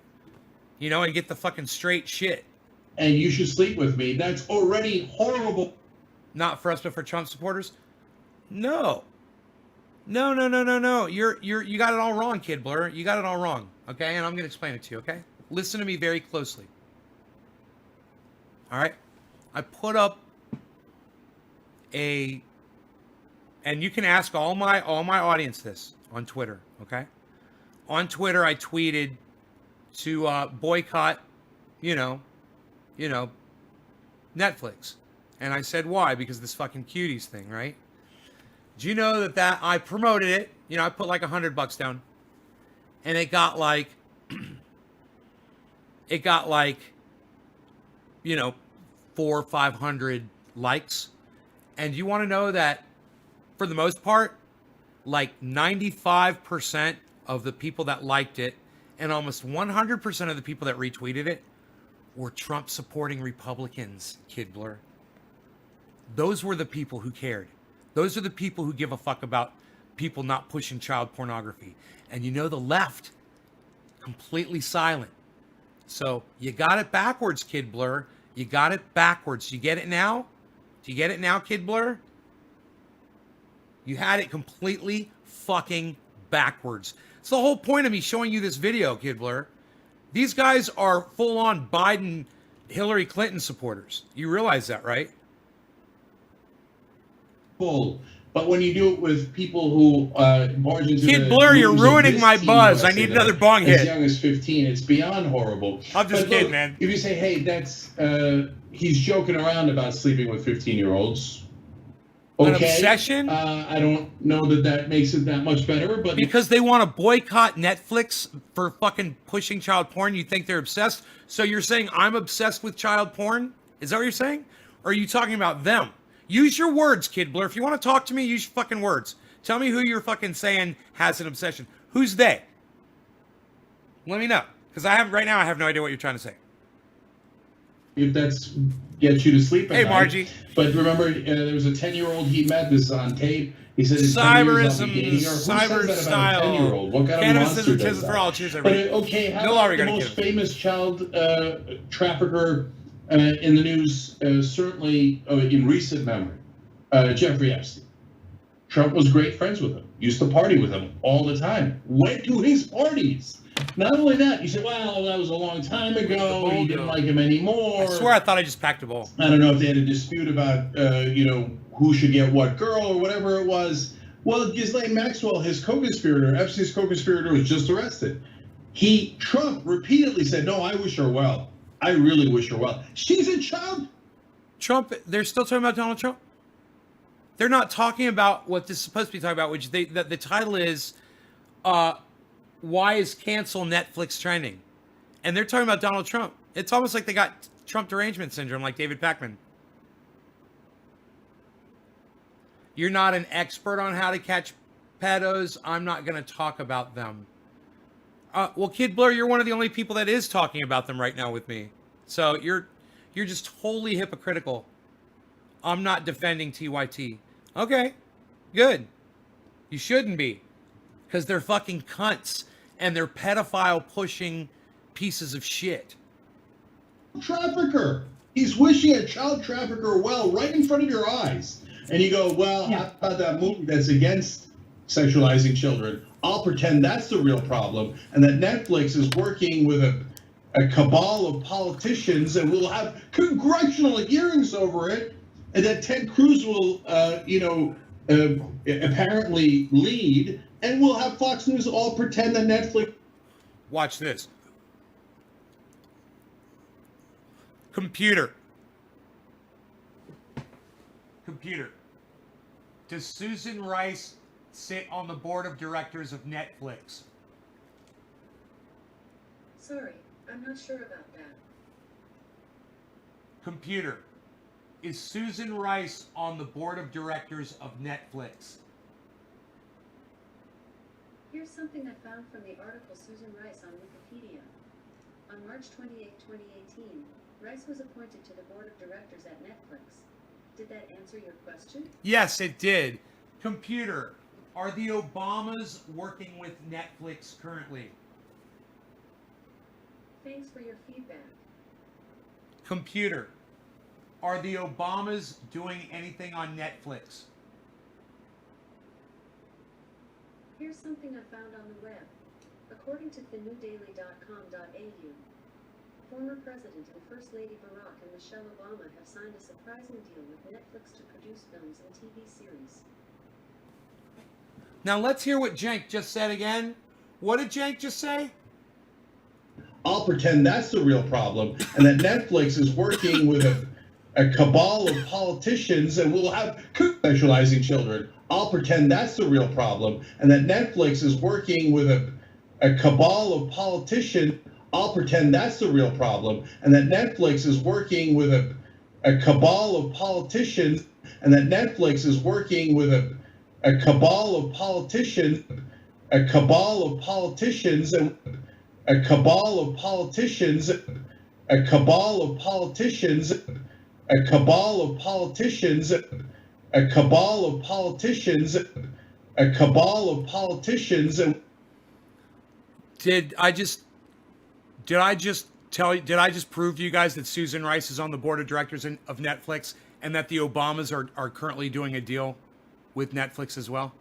Speaker 1: and get the fucking straight shit.
Speaker 4: And you should sleep with me. That's already horrible.
Speaker 1: Not for us, but for Trump supporters? No. No. You got it all wrong, Kid Blur. You got it all wrong. Okay, and I'm gonna explain it to you. Okay, listen to me very closely. All right, I put up and you can ask all my audience this on Twitter. Okay, on Twitter I tweeted to boycott, Netflix, and I said why? Because this fucking cuties thing, right? Do you know that I promoted it? I put like $100 down, and it got like 400 or 500 likes. And you want to know that for the most part, like 95% of the people that liked it and almost 100% of the people that retweeted it were Trump supporting Republicans, Kid Blur. Those were the people who cared. Those are the people who give a fuck about people not pushing child pornography. And the left, completely silent. So you got it backwards, Kid Blur. You got it backwards. You get it now? Do you get it now, Kid Blur? You had it completely fucking backwards. It's the whole point of me showing you this video, Kid Blur. These guys are full-on Biden, Hillary Clinton supporters. You realize that, right?
Speaker 4: But when you do it with people who barge into
Speaker 1: Kid Blur, you're ruining my buzz. I need another bong hit.
Speaker 4: As young as 15, it's beyond horrible.
Speaker 1: I'm just kidding, man.
Speaker 4: If you say, hey, that's he's joking around about sleeping with 15-year-olds. Okay.
Speaker 1: An obsession?
Speaker 4: I don't know that makes it that much better, but
Speaker 1: because they want to boycott Netflix for fucking pushing child porn, you think they're obsessed? So you're saying I'm obsessed with child porn? Is that what you're saying? Or are you talking about them? Use your words, Kid Blur. If you want to talk to me, use your fucking words. Tell me who you're fucking saying has an obsession. Who's they? Let me know. Because right now I have no idea what you're trying to say.
Speaker 4: if that's gets you to sleep at
Speaker 1: Hey,
Speaker 4: night.
Speaker 1: Margie.
Speaker 4: But remember, there was a 10-year-old he met. This is on tape. He said, in 10 years I'll be dating her. Who says
Speaker 1: cyber
Speaker 4: that about
Speaker 1: style.
Speaker 4: a 10-year-old? What kind of
Speaker 1: Cannabis
Speaker 4: monster
Speaker 1: isn't
Speaker 4: does
Speaker 1: for all.
Speaker 4: that?
Speaker 1: Cheers,
Speaker 4: But
Speaker 1: everybody.
Speaker 4: okay, how
Speaker 1: No
Speaker 4: about
Speaker 1: longer
Speaker 4: the
Speaker 1: gonna
Speaker 4: most
Speaker 1: give.
Speaker 4: famous child trafficker in the news, certainly in recent memory, Jeffrey Epstein. Trump was great friends with him, used to party with him all the time, went to his parties. Not only that, you say, well, that was a long time ago, he didn't like him anymore.
Speaker 1: I swear I thought I just packed a bowl.
Speaker 4: I don't know if they had a dispute about, who should get what girl or whatever it was. Well, Ghislaine Maxwell, his co-conspirator, Epstein's co-conspirator, was just arrested. Trump repeatedly said, no, I wish her well. I really wish her well. She's a child.
Speaker 1: Trump, they're still talking about Donald Trump? They're not talking about what this is supposed to be talking about, which the title is, why is cancel Netflix trending? And they're talking about Donald Trump. It's almost like they got Trump derangement syndrome, like David Pakman. You're not an expert on how to catch pedos. I'm not going to talk about them. Well, Kid Blur, you're one of the only people that is talking about them right now with me. So you're just wholly hypocritical. I'm not defending TYT. Okay, good. You shouldn't be. Because they're fucking cunts. And they're pedophile pushing pieces of shit.
Speaker 4: Trafficker. He's wishing a child trafficker well right in front of your eyes. And you go, well,
Speaker 2: Yeah.
Speaker 4: how about that movie that's against sexualizing children? I'll pretend that's the real problem. And that Netflix is working with a cabal of politicians and we'll have congressional hearings over it. And that Ted Cruz will, apparently lead. And we'll have Fox News all pretend that Netflix.
Speaker 1: Watch this. Computer. Does Susan Rice sit on the board of directors of Netflix?
Speaker 6: Sorry, I'm not sure about that.
Speaker 1: Computer. Is Susan Rice on the board of directors of Netflix?
Speaker 6: Here's something I found from the article Susan Rice on Wikipedia. On March 28, 2018, Rice was appointed to the board of directors at Netflix. Did that answer your question?
Speaker 1: Yes, it did. Computer. Are the Obamas working with Netflix currently?
Speaker 6: Thanks for your feedback.
Speaker 1: Computer. Are the Obamas doing anything on Netflix?
Speaker 6: Here's something I found on the web. According to thenewdaily.com.au, former President and First Lady Barack and Michelle Obama have signed a surprising deal with Netflix to produce films and TV series.
Speaker 1: Now let's hear what Cenk just said again. What did Cenk just say?
Speaker 4: I'll pretend that's the real problem, and that Netflix is working with a cabal of politicians, and we'll have sexualizing children. I'll pretend that's the real problem, and that Netflix is working with a cabal of politicians. I'll pretend that's the real problem, and that Netflix is working with a cabal of politicians, and that Netflix is working with a cabal of politicians, a cabal of politicians, and a cabal of politicians, a cabal of politicians, a cabal of politicians, a cabal of politicians, a cabal of politicians.
Speaker 1: Did I just prove to you guys that Susan Rice is on the board of directors of Netflix and that the Obamas are currently doing a deal with Netflix as well?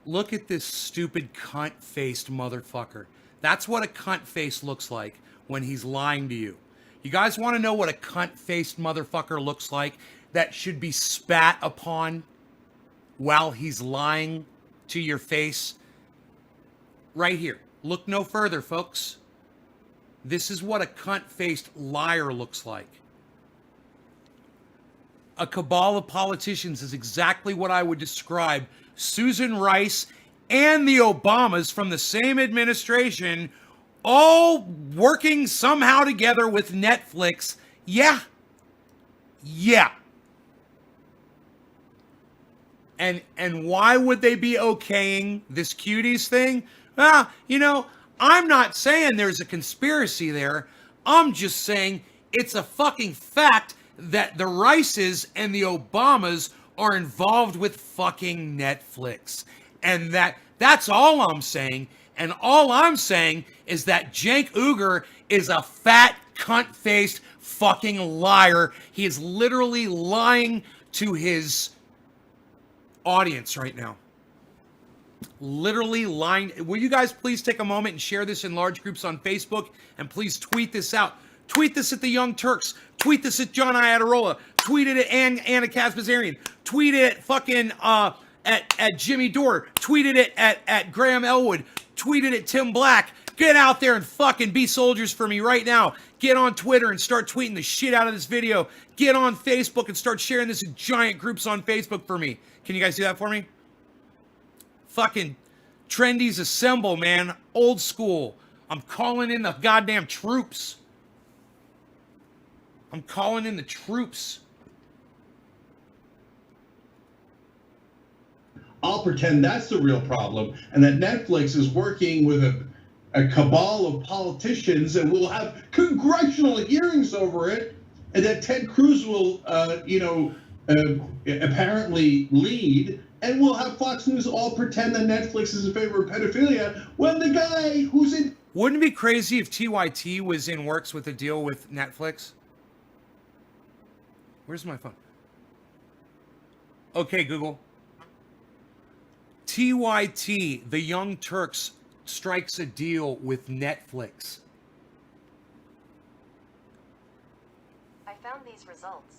Speaker 1: Look at this stupid cunt-faced motherfucker. That's what a cunt face looks like when he's lying to you. You guys want to know what a cunt-faced motherfucker looks like that should be spat upon while he's lying to your face? Right here. Look no further, folks. This is what a cunt-faced liar looks like. A cabal of politicians is exactly what I would describe Susan Rice and the Obamas from the same administration all working somehow together with Netflix. Yeah. And why would they be okaying this cuties thing? I'm not saying there's a conspiracy there. I'm just saying it's a fucking fact that the Rices and the Obamas are involved with fucking Netflix. And that's all I'm saying. And all I'm saying is that Cenk Uygur is a fat, cunt-faced fucking liar. He is literally lying to his audience right now. Literally lying. Will you guys please take a moment and share this in large groups on Facebook? And please tweet this out. Tweet this at the Young Turks. Tweet this at John Iadarola. Tweet it at Anna Kaspazarian. Tweet it at fucking at Jimmy Dore. Tweet it at Graham Elwood. Tweet it at Tim Black. Get out there and fucking be soldiers for me right now. Get on Twitter and start tweeting the shit out of this video. Get on Facebook and start sharing this in giant groups on Facebook for me. Can you guys do that for me? Fucking trendies assemble, man. Old school. I'm calling in the goddamn troops. I'm calling in the troops.
Speaker 4: I'll pretend that's the real problem, and that Netflix is working with a cabal of politicians, and we'll have congressional hearings over it, and that Ted Cruz will, apparently lead, and we'll have Fox News all pretend that Netflix is in favor of pedophilia, when the guy who's in...
Speaker 1: Wouldn't it be crazy if TYT was in works with a deal with Netflix? Where's my phone? Okay, Google. TYT, the Young Turks, strikes a deal with Netflix.
Speaker 6: I found these results.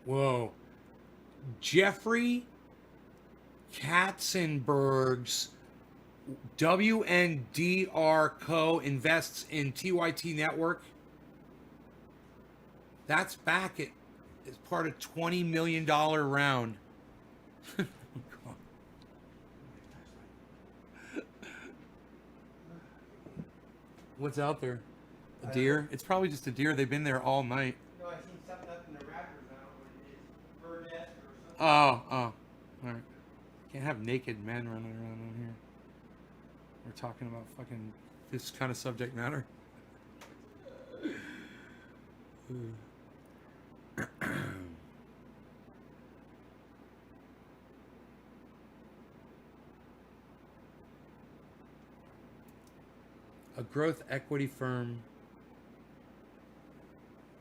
Speaker 1: Whoa. Jeffrey Katzenberg's WNDR Co. invests in TYT Network. That's back as part of $20 million round. What's out there? A deer? It's probably just a deer. They've been there all night.
Speaker 3: No, I seen something up in the rafters. I don't know what it is. Bird nest or something.
Speaker 1: Oh. All right. Can't have naked men running around on here. We're talking about fucking this kind of subject matter. A growth equity firm.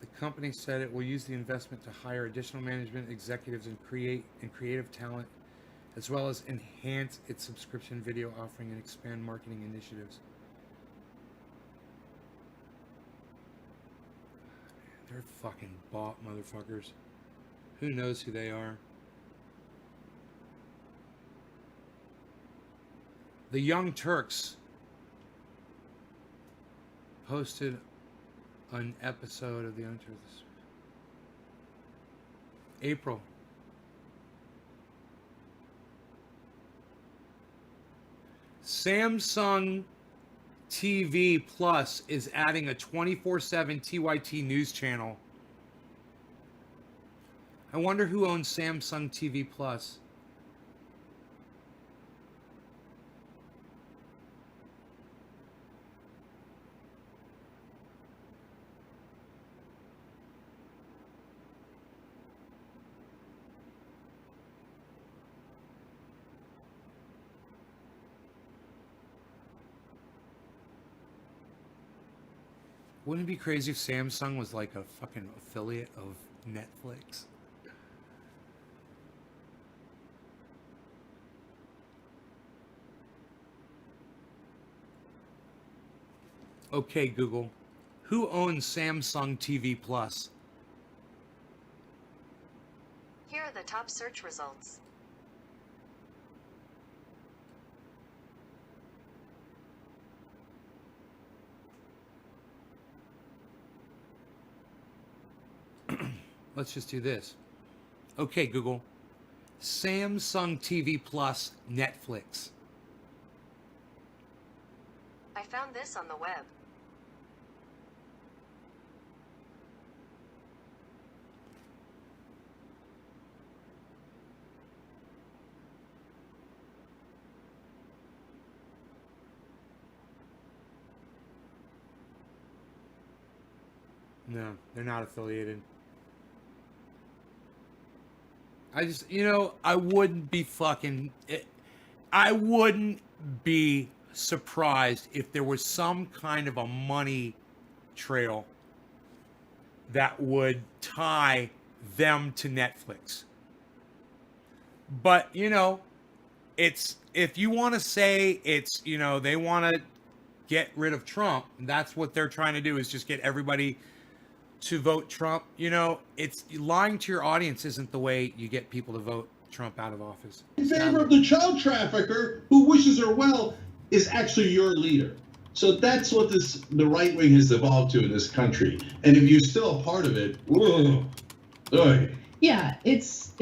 Speaker 1: The company said it will use the investment to hire additional management executives and creative talent, as well as enhance its subscription video offering and expand marketing initiatives. They're fucking bought motherfuckers. Who knows who they are? The Young Turks posted an episode of the Young Turks. April. Samsung TV Plus is adding a 24/7 TYT news channel. I wonder who owns Samsung TV Plus. Wouldn't it be crazy if Samsung was like a fucking affiliate of Netflix? Okay, Google. Who owns Samsung TV Plus?
Speaker 6: Here are the top search results.
Speaker 1: Let's just do this. Okay, Google. Samsung TV Plus Netflix.
Speaker 6: I found this on the web.
Speaker 1: No, they're not affiliated. I just, you know, I wouldn't be surprised if there was some kind of a money trail that would tie them to Netflix. But, you know, it's, if you want to say it's, you know, they want to get rid of Trump, that's what they're trying to do, is just get everybody to vote Trump. You know, it's lying to your audience isn't the way you get people to vote Trump out of office.
Speaker 4: In favor of the child trafficker who wishes her well is actually your leader. So that's what the right wing has evolved to in this country. And if you're still a part of it, whoa,
Speaker 2: yeah, it's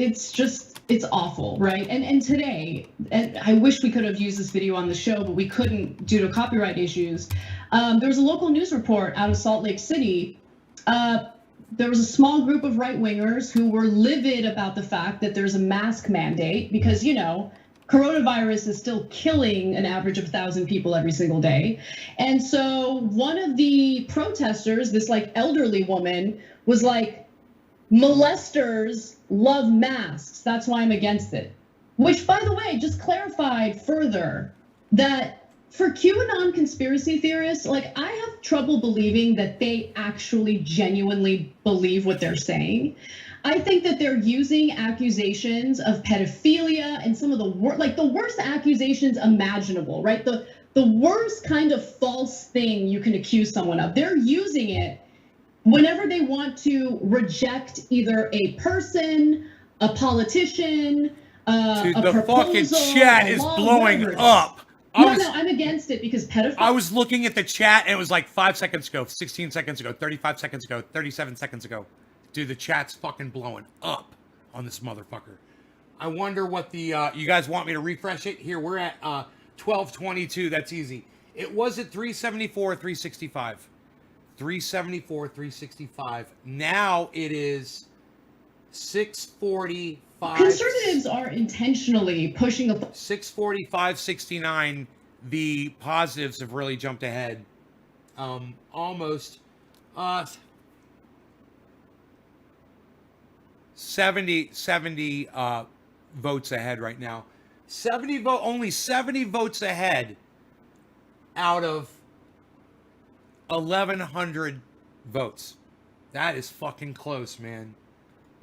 Speaker 2: awful, right? And today, and I wish we could have used this video on the show, but we couldn't due to copyright issues. There was a local news report out of Salt Lake City. There was a small group of right-wingers who were livid about the fact that there's a mask mandate because, you know, coronavirus is still killing an average of 1,000 people every single day. And so one of the protesters, this like elderly woman, was like, molesters love masks. That's why I'm against it. Which, by the way, just clarified further that for QAnon conspiracy theorists, like, I have trouble believing that they actually genuinely believe what they're saying. I think that they're using accusations of pedophilia and some of the worst accusations imaginable, right? The worst kind of false thing you can accuse someone of. They're using it whenever they want to reject either a person, a politician,
Speaker 1: Dude,
Speaker 2: a
Speaker 1: the
Speaker 2: proposal,
Speaker 1: fucking chat is blowing up.
Speaker 2: No, I'm against it because pedophiles.
Speaker 1: I was looking at the chat and it was like 5 seconds ago, 16 seconds ago, 35 seconds ago, 37 seconds ago. Dude, the chat's fucking blowing up on this motherfucker. I wonder what the, you guys want me to refresh it? Here, we're at 1222. That's easy. It was at 374, 365. 374, 365. Now it is 645.
Speaker 2: Conservatives are intentionally pushing a
Speaker 1: 645, 69. The positives have really jumped ahead. Almost 70 votes ahead right now. Only 70 votes ahead out of 1,100 votes. That is fucking close, man.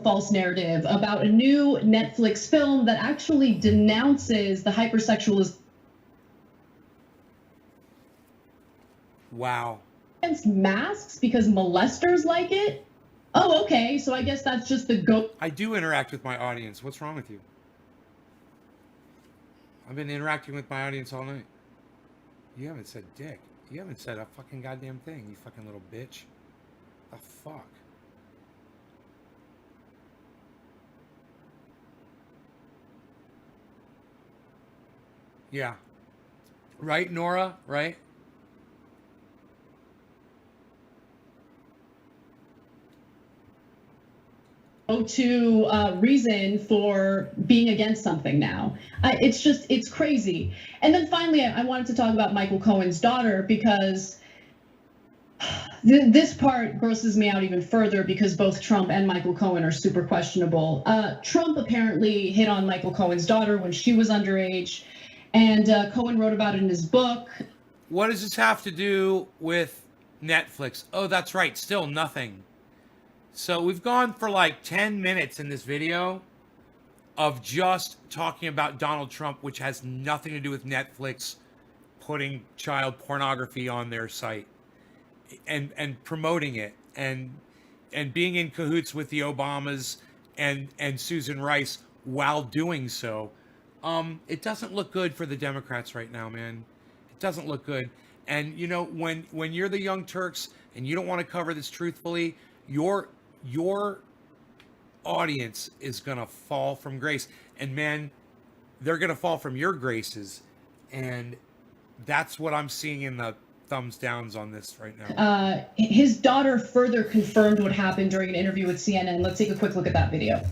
Speaker 2: false narrative about a new Netflix film that actually denounces the hypersexualization.
Speaker 1: Wow.
Speaker 2: Against masks because molesters like it. Oh, okay. So I guess that's just the go.
Speaker 1: I do interact with my audience. What's wrong with you? I've been interacting with my audience all night. You haven't said dick. You haven't said a fucking goddamn thing, you fucking little bitch. The fuck? Yeah. Right, Nora? Right?
Speaker 2: To reason for being against something now. It's crazy. And then finally, I wanted to talk about Michael Cohen's daughter because this part grosses me out even further because both Trump and Michael Cohen are super questionable. Trump apparently hit on Michael Cohen's daughter when she was underage, and Cohen wrote about it in his book.
Speaker 1: What does this have to do with Netflix? Oh, that's right. Still nothing. So we've gone for like 10 minutes in this video of just talking about Donald Trump, which has nothing to do with Netflix putting child pornography on their site and promoting it and being in cahoots with the Obamas and Susan Rice while doing so. It doesn't look good for the Democrats right now, man. It doesn't look good. And you know, when you're the Young Turks and you don't want to cover this truthfully, your audience is gonna fall from grace, and man, they're gonna fall from your graces, and that's what I'm seeing in the thumbs downs on this right now.
Speaker 2: His daughter further confirmed what happened during an interview with CNN. Let's take a quick look at that video.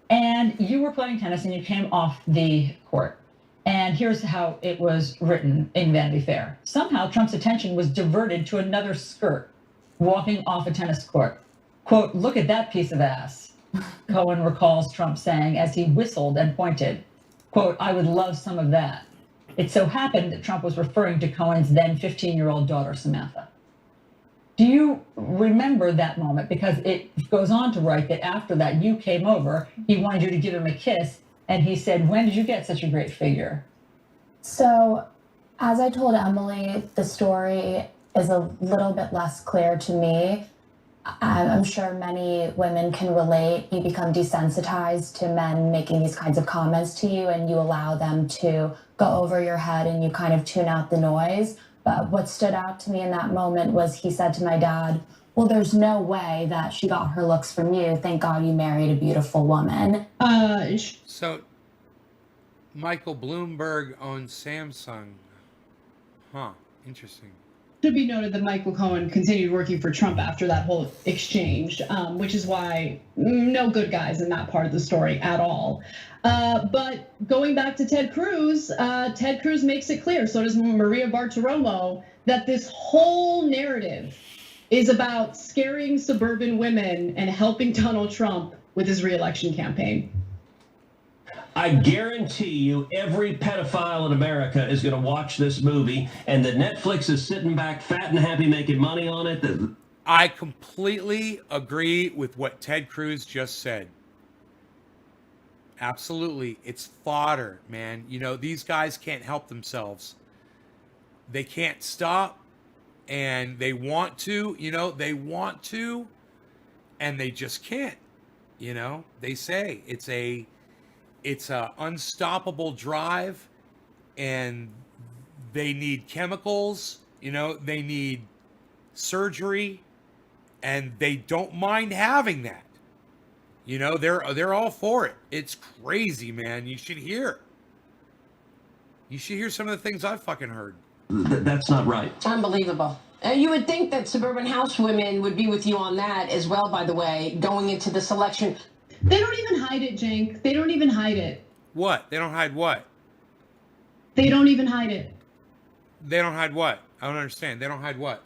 Speaker 7: And you were playing tennis and you came off the court. And here's how it was written in Vanity Fair. Somehow Trump's attention was diverted to another skirt. walking off a tennis court. Quote, "Look at that piece of ass," Cohen recalls Trump saying as he whistled and pointed. Quote, "I would love some of that." It so happened that Trump was referring to Cohen's then 15-year-old daughter, Samantha. Do you remember that moment? Because it goes on to write that after that, you came over, he wanted you to give him a kiss, and he said, "When did you get such a great figure?"
Speaker 8: So, as I told Emily, the story is a little bit less clear to me. I'm sure many women can relate. You become desensitized to men making these kinds of comments to you, and you allow them to go over your head and you kind of tune out the noise. But what stood out to me in that moment was he said to my dad, "Well, there's no way that she got her looks from you. Thank God you married a beautiful woman."
Speaker 1: So, Michael Bloomberg owns Samsung. Huh, interesting.
Speaker 2: Should be noted that Michael Cohen continued working for Trump after that whole exchange, which is why no good guys in that part of the story at all. But going back to Ted Cruz makes it clear, so does Maria Bartiromo, that this whole narrative is about scaring suburban women and helping Donald Trump with his re-election campaign.
Speaker 9: I guarantee you every pedophile in America is going to watch this movie, and that Netflix is sitting back fat and happy making money on it.
Speaker 1: I completely agree with what Ted Cruz just said. Absolutely. It's fodder, man. You know, these guys can't help themselves. They can't stop, and they want to, and they just can't. They say it's a unstoppable drive, and they need chemicals, they need surgery, and they don't mind having that. They're all for it. It's crazy, man. You should hear some of the things I've fucking heard.
Speaker 9: That's not right.
Speaker 10: Unbelievable. You would think that suburban housewomen would be with you on that as well, by the way, going into this election.
Speaker 2: They don't even hide it, Cenk. They don't even hide it.
Speaker 1: What? They don't hide what?
Speaker 2: They don't even hide it.
Speaker 1: They don't hide what? I don't understand. They don't hide what?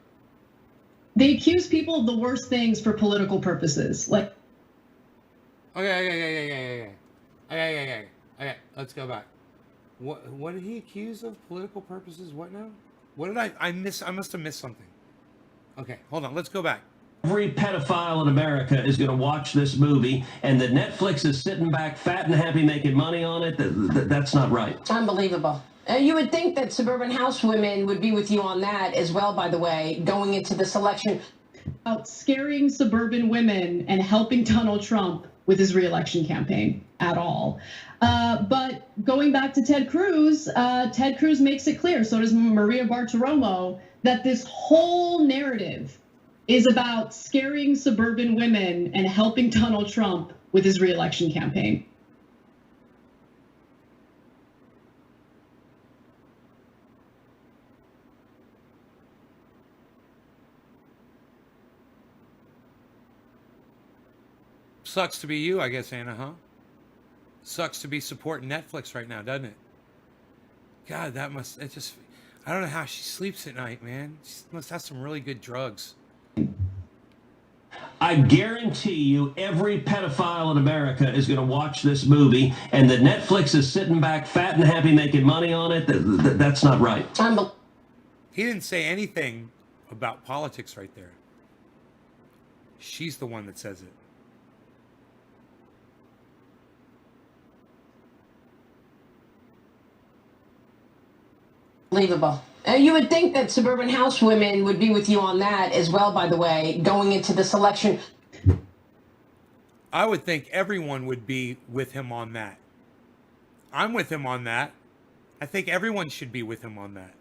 Speaker 2: They accuse people of the worst things for political purposes. Like.
Speaker 1: Okay. Let's go back. What did he accuse of? Political purposes? What now? What did I miss? I must have missed something. Okay, hold on. Let's go back.
Speaker 9: Every pedophile in America is going to watch this movie, and that Netflix is sitting back fat and happy making money on it. That's not right.
Speaker 10: Unbelievable. You would think that suburban housewomen would be with you on that as well, by the way, going into this election.
Speaker 2: About scaring suburban women and helping Donald Trump with his re-election campaign at all. But going back to Ted Cruz makes it clear, so does Maria Bartiromo, that this whole narrative is about scaring suburban women and helping Donald Trump with his re-election campaign.
Speaker 1: Sucks to be you, I guess, Anna, huh? Sucks to be supporting Netflix right now, doesn't it? God, I don't know how she sleeps at night, man. She must have some really good drugs.
Speaker 9: I guarantee you every pedophile in America is going to watch this movie, and that Netflix is sitting back fat and happy making money on it. That's not right.
Speaker 1: He didn't say anything about politics right there. She's the one that says it.
Speaker 10: Unbelievable. You would think that suburban housewomen would be with you on that as well, by the way, going into this election.
Speaker 1: I would think everyone would be with him on that. I'm with him on that. I think everyone should be with him on that.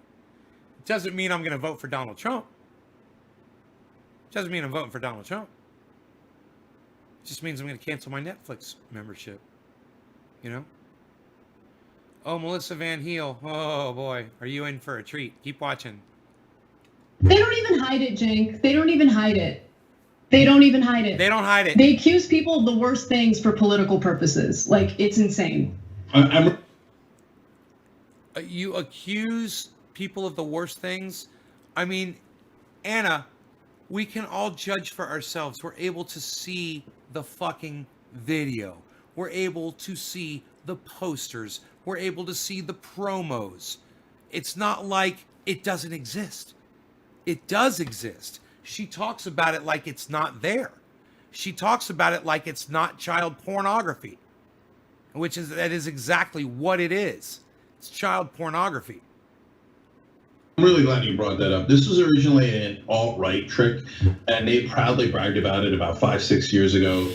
Speaker 1: It doesn't mean I'm going to vote for Donald Trump. It doesn't mean I'm voting for Donald Trump. It just means I'm going to cancel my Netflix membership. Oh, Melissa Van Heel. Oh, boy. Are you in for a treat? Keep watching.
Speaker 2: They don't even hide it, Cenk. They don't even hide it. They don't even hide it.
Speaker 1: They don't hide it.
Speaker 2: They accuse people of the worst things for political purposes. Like, it's insane.
Speaker 1: You accuse people of the worst things? I mean, Anna, we can all judge for ourselves. We're able to see the fucking video. We're able to see the posters. We're able to see the promos. It's not like it doesn't exist. It does exist. She talks about it like it's not there. She talks about it like it's not child pornography, that is exactly what it is. It's child pornography.
Speaker 4: I'm really glad you brought that up. This was originally an alt-right trick, and they proudly bragged about it about 5-6 years ago.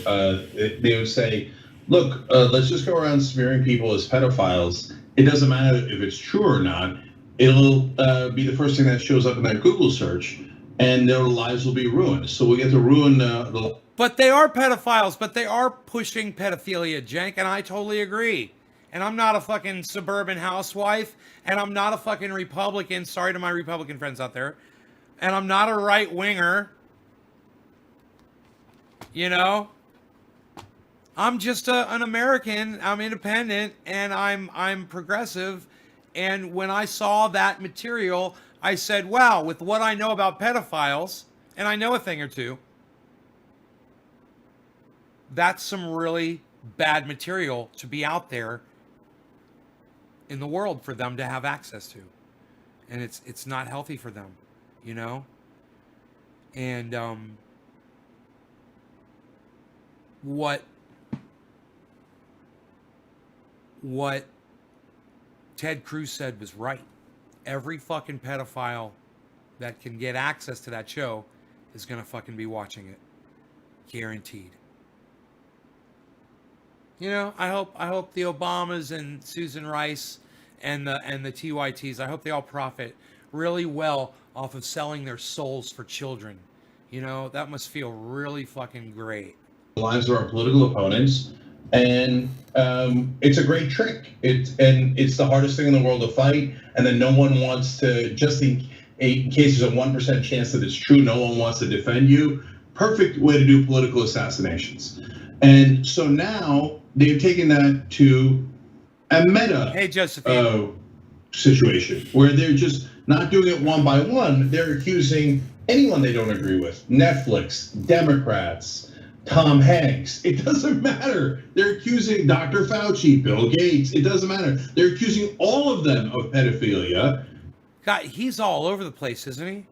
Speaker 4: They would say, look, let's just go around smearing people as pedophiles. It doesn't matter if it's true or not. It'll be the first thing that shows up in that Google search, and their lives will be ruined. So we get to ruin the...
Speaker 1: But they are pedophiles, but they are pushing pedophilia, Jenk, and I totally agree. And I'm not a fucking suburban housewife, and I'm not a fucking Republican. Sorry to my Republican friends out there. And I'm not a right-winger. You know? I'm just an American. I'm independent, and I'm progressive. And when I saw that material, I said, wow, with what I know about pedophiles, and I know a thing or two, that's some really bad material to be out there in the world for them to have access to. And it's not healthy for them, you know? And what Ted Cruz said was right. Every fucking pedophile that can get access to that show is gonna fucking be watching it. Guaranteed. You know, I hope the Obamas and Susan Rice and the TYTs, I hope they all profit really well off of selling their souls for children. You know, that must feel really fucking great.
Speaker 4: Lives of our political opponents, and it's a great trick. It's the hardest thing in the world to fight, and then no one wants to, just in case there's a 1% chance that it's true, no one wants to defend you. Perfect way to do political assassinations. And so now they've taken that to a meta situation where they're just not doing it one by one. They're accusing anyone they don't agree with. Netflix, Democrats, Tom Hanks. It doesn't matter. They're accusing Dr. Fauci, Bill Gates. It doesn't matter. They're accusing all of them of pedophilia.
Speaker 1: God, he's all over the place, isn't he?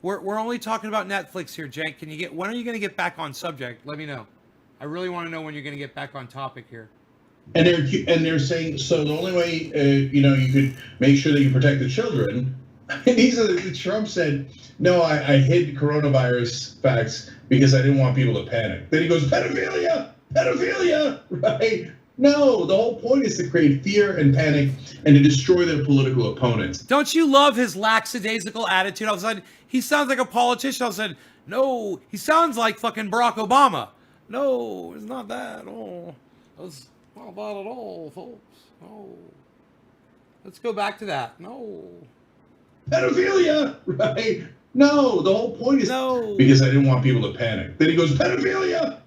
Speaker 1: We're only talking about Netflix here, Jake. When are you going to get back on subject? Let me know. I really want to know when you're going to get back on topic here.
Speaker 4: And they're saying, so the only way you could make sure that you protect the children. Trump said, no, I hid coronavirus facts because I didn't want people to panic. Then he goes, pedophilia, right? No, the whole point is to create fear and panic and to destroy their political opponents.
Speaker 1: Don't you love his lackadaisical attitude? All of a sudden, he sounds like a politician. All of a sudden, no, he sounds like fucking Barack Obama. No, it's not that. Oh, it's not that at all, folks. No. Let's go back to that. No.
Speaker 4: Pedophilia, right? No, the whole point is because I didn't want people to panic. Then he goes, pedophilia,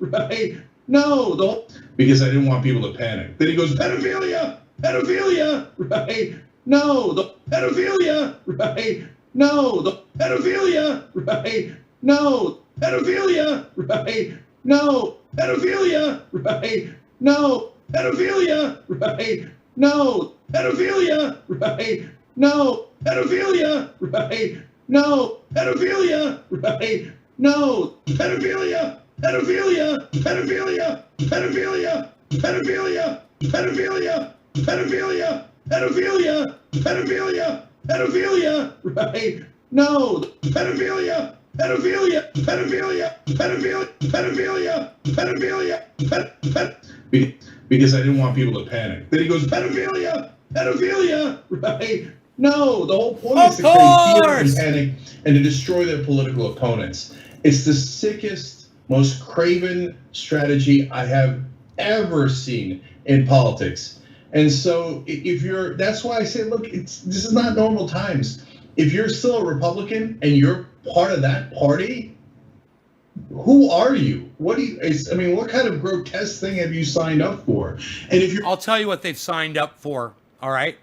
Speaker 4: right? No, because I didn't want people to panic. Then he goes, pedophilia, right? No, pedophilia, right? No, pedophilia, right? No, pedophilia, right? No, pedophilia, right? No, pedophilia, right? No, pedophilia, right? No, pedophilia, right? No, pedophilia, right? No, pedophilia, pedophilia, pedophilia, pedophilia, pedophilia, pedophilia, pedophilia, pedophilia, pedophilia, pedophilia, right? No, pedophilia, pedophilia, pedophilia, pedophilia, pedophilia, pedophilia, because I didn't want people to panic. Then he goes, pedophilia, right? No, the whole point is to create fear and panic and to destroy their political opponents. It's the sickest, most craven strategy I have ever seen in politics. And so that's why I say, look, this is not normal times. If you're still a Republican and you're part of that party, who are you? What kind of grotesque thing have you signed up for? And I'll
Speaker 1: tell you what they've signed up for, all right?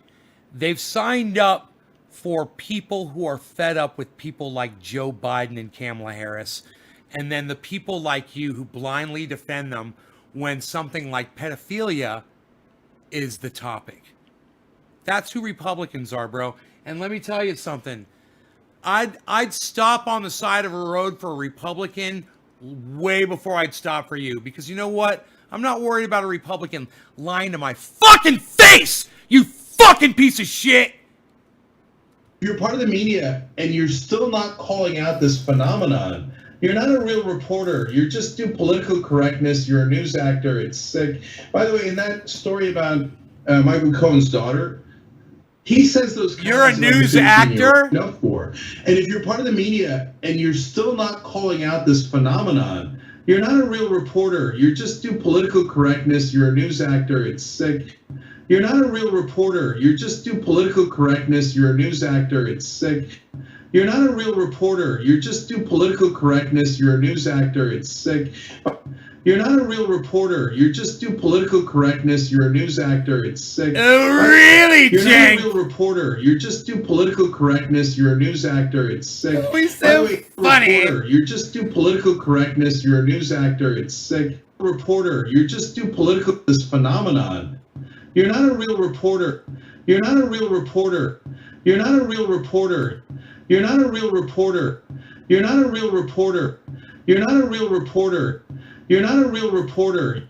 Speaker 1: They've signed up for people who are fed up with people like Joe Biden and Kamala Harris, and then the people like you who blindly defend them when something like pedophilia is the topic. That's who Republicans are, bro. And let me tell you something. I'd stop on the side of a road for a Republican way before I'd stop for you, because you know what? I'm not worried about a Republican lying to my fucking face, you fucking piece of shit.
Speaker 4: You're part of the media and you're still not calling out this phenomenon. You're not a real reporter. You just do political correctness. You're a news actor. It's sick. By the way, in that story about Michael Cohen's daughter, he says those.
Speaker 1: You're a news actor?
Speaker 4: Enough for. And if you're part of the media and you're still not calling out this phenomenon, you're not a real reporter. You just do political correctness. You're a news actor. It's sick. You're not a real reporter. You just do political correctness. You're a news actor. It's sick. You're not a real reporter. You just do political correctness. You're a news actor. It's sick. You're not a real reporter. You just do political correctness. You're a news actor. It's sick.
Speaker 1: Really,
Speaker 4: You're
Speaker 1: Jake?
Speaker 4: not a real reporter. You just do political correctness. You're a news actor. It's sick.
Speaker 1: Oh, he's so funny.
Speaker 4: Reporter, you just do political correctness. You're a news actor. It's sick. Reporter, you just do political this phenomenon. You're not a real reporter. You're not a real reporter. You're not a real reporter. You're not a real reporter. You're not a real reporter. You're not a real reporter. You're not a real reporter.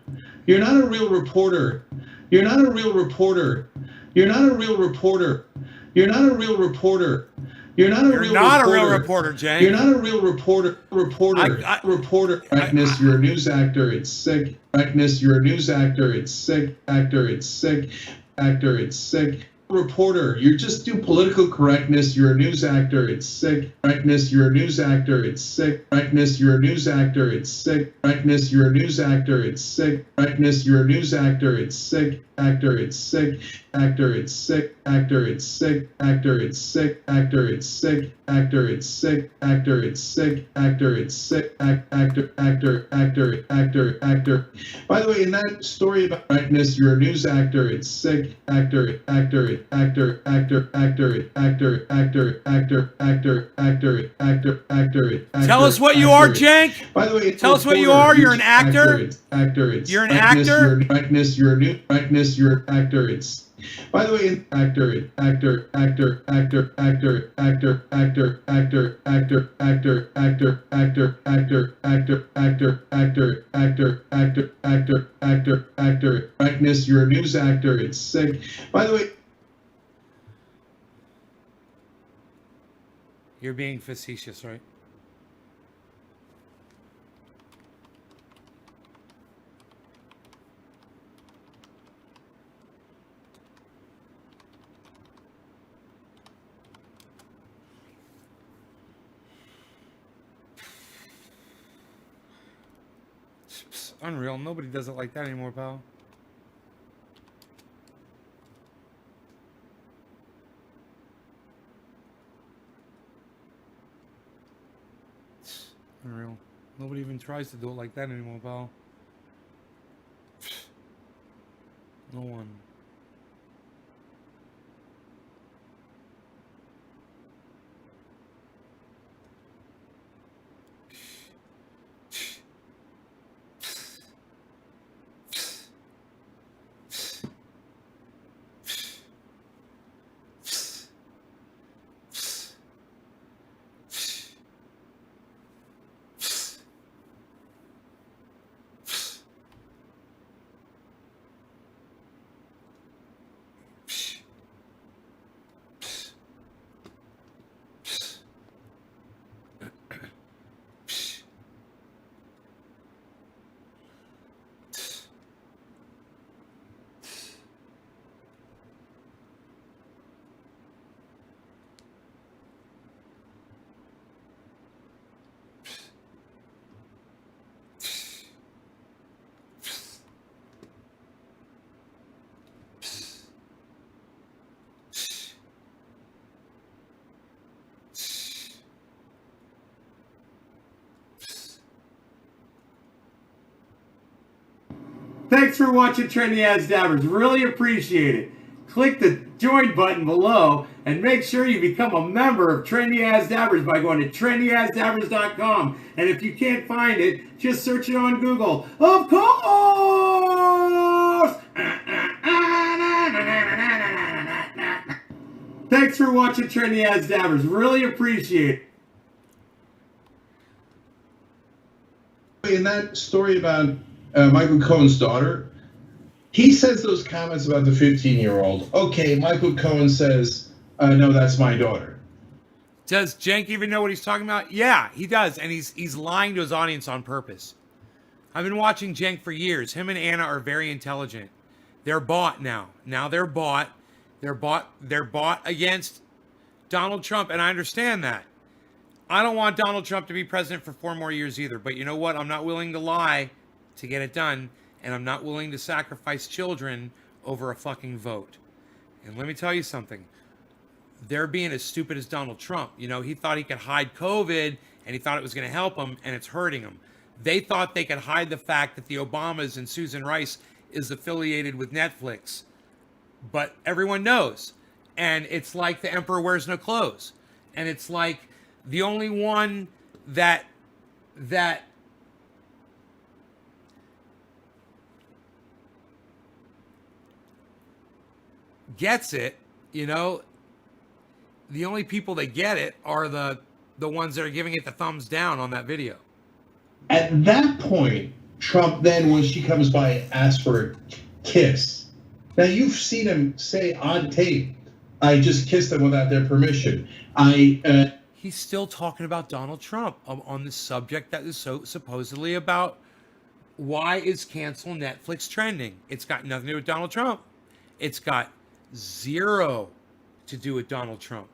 Speaker 4: You're not a real reporter. You're not a real reporter. You're not a real reporter. You're not a real reporter. You're not a real
Speaker 1: reporter, Jane.
Speaker 4: You're not a real reporter. Reporter. Correctness. You're a news actor. It's sick. Correctness. You're a news actor. It's sick. Actor. It's sick. Actor. It's sick. Reporter, you just do political correctness. You're a news actor. It's sick. Correctness. You're a news actor. It's sick. Correctness. You're a news actor. It's sick. Correctness. You're a news actor. It's sick. Correctness. You're a news actor. It's sick. Actor. It's sick. Actor. It's sick. Actor. It's sick. Actor. It's sick. Actor. It's sick. Actor. It's sick. Actor. It's sick. Actor. It's sick. Actor. By the way, in that story about correctness, you're a news actor. It's sick. Actor.
Speaker 1: Tell us what you are, Jank.
Speaker 4: By the way,
Speaker 1: tell us what you are. You're an actor. You're an actor.
Speaker 4: You're a new correctness. You're an actor. It's. By the way, actor. Correctness. You're a news actor. It's sick. By the way.
Speaker 1: You're being facetious, right? It's unreal. Nobody does it like that anymore, pal. Unreal. Nobody even tries to do it like that anymore, pal. No one.
Speaker 11: Thanks for watching Trendy As Dabbers. Really appreciate it. Click the join button below And make sure you become a member of Trendy As Dabbers by going to trendyasdabbers.com. And if you can't find it, just search it on Google. Of course! Thanks for watching Trendy As Dabbers. Really appreciate it.
Speaker 4: In that story about Michael Cohen's daughter, he says those comments about the 15-year-old. Okay, Michael Cohen says, no, that's my daughter.
Speaker 1: Does Cenk even know what he's talking about? Yeah, he does, and he's lying to his audience on purpose. I've been watching Cenk for years. Him and Anna are very intelligent. They're bought now. Now they're bought. They're bought against Donald Trump, and I understand that. I don't want Donald Trump to be president for 4 more years either, but you know what? I'm not willing to lie to get it done, and I'm not willing to sacrifice children over a fucking vote. And let me tell you something. They're being as stupid as Donald Trump. You know, he thought he could hide COVID, and he thought it was going to help him, and it's hurting him. They thought they could hide the fact that the Obamas and Susan Rice is affiliated with Netflix. But everyone knows. And it's like the emperor wears no clothes. And it's like the only one that gets it, you know, the only people that get it are the ones that are giving it the thumbs down on that video.
Speaker 4: At that point, Trump then, when she comes by, asks for a kiss. Now, you've seen him say on tape, I just kissed them without their permission.
Speaker 1: He's still talking about Donald Trump on the subject that is so supposedly about why is cancel Netflix trending. It's got nothing to do with Donald Trump. It's got zero to do with Donald Trump.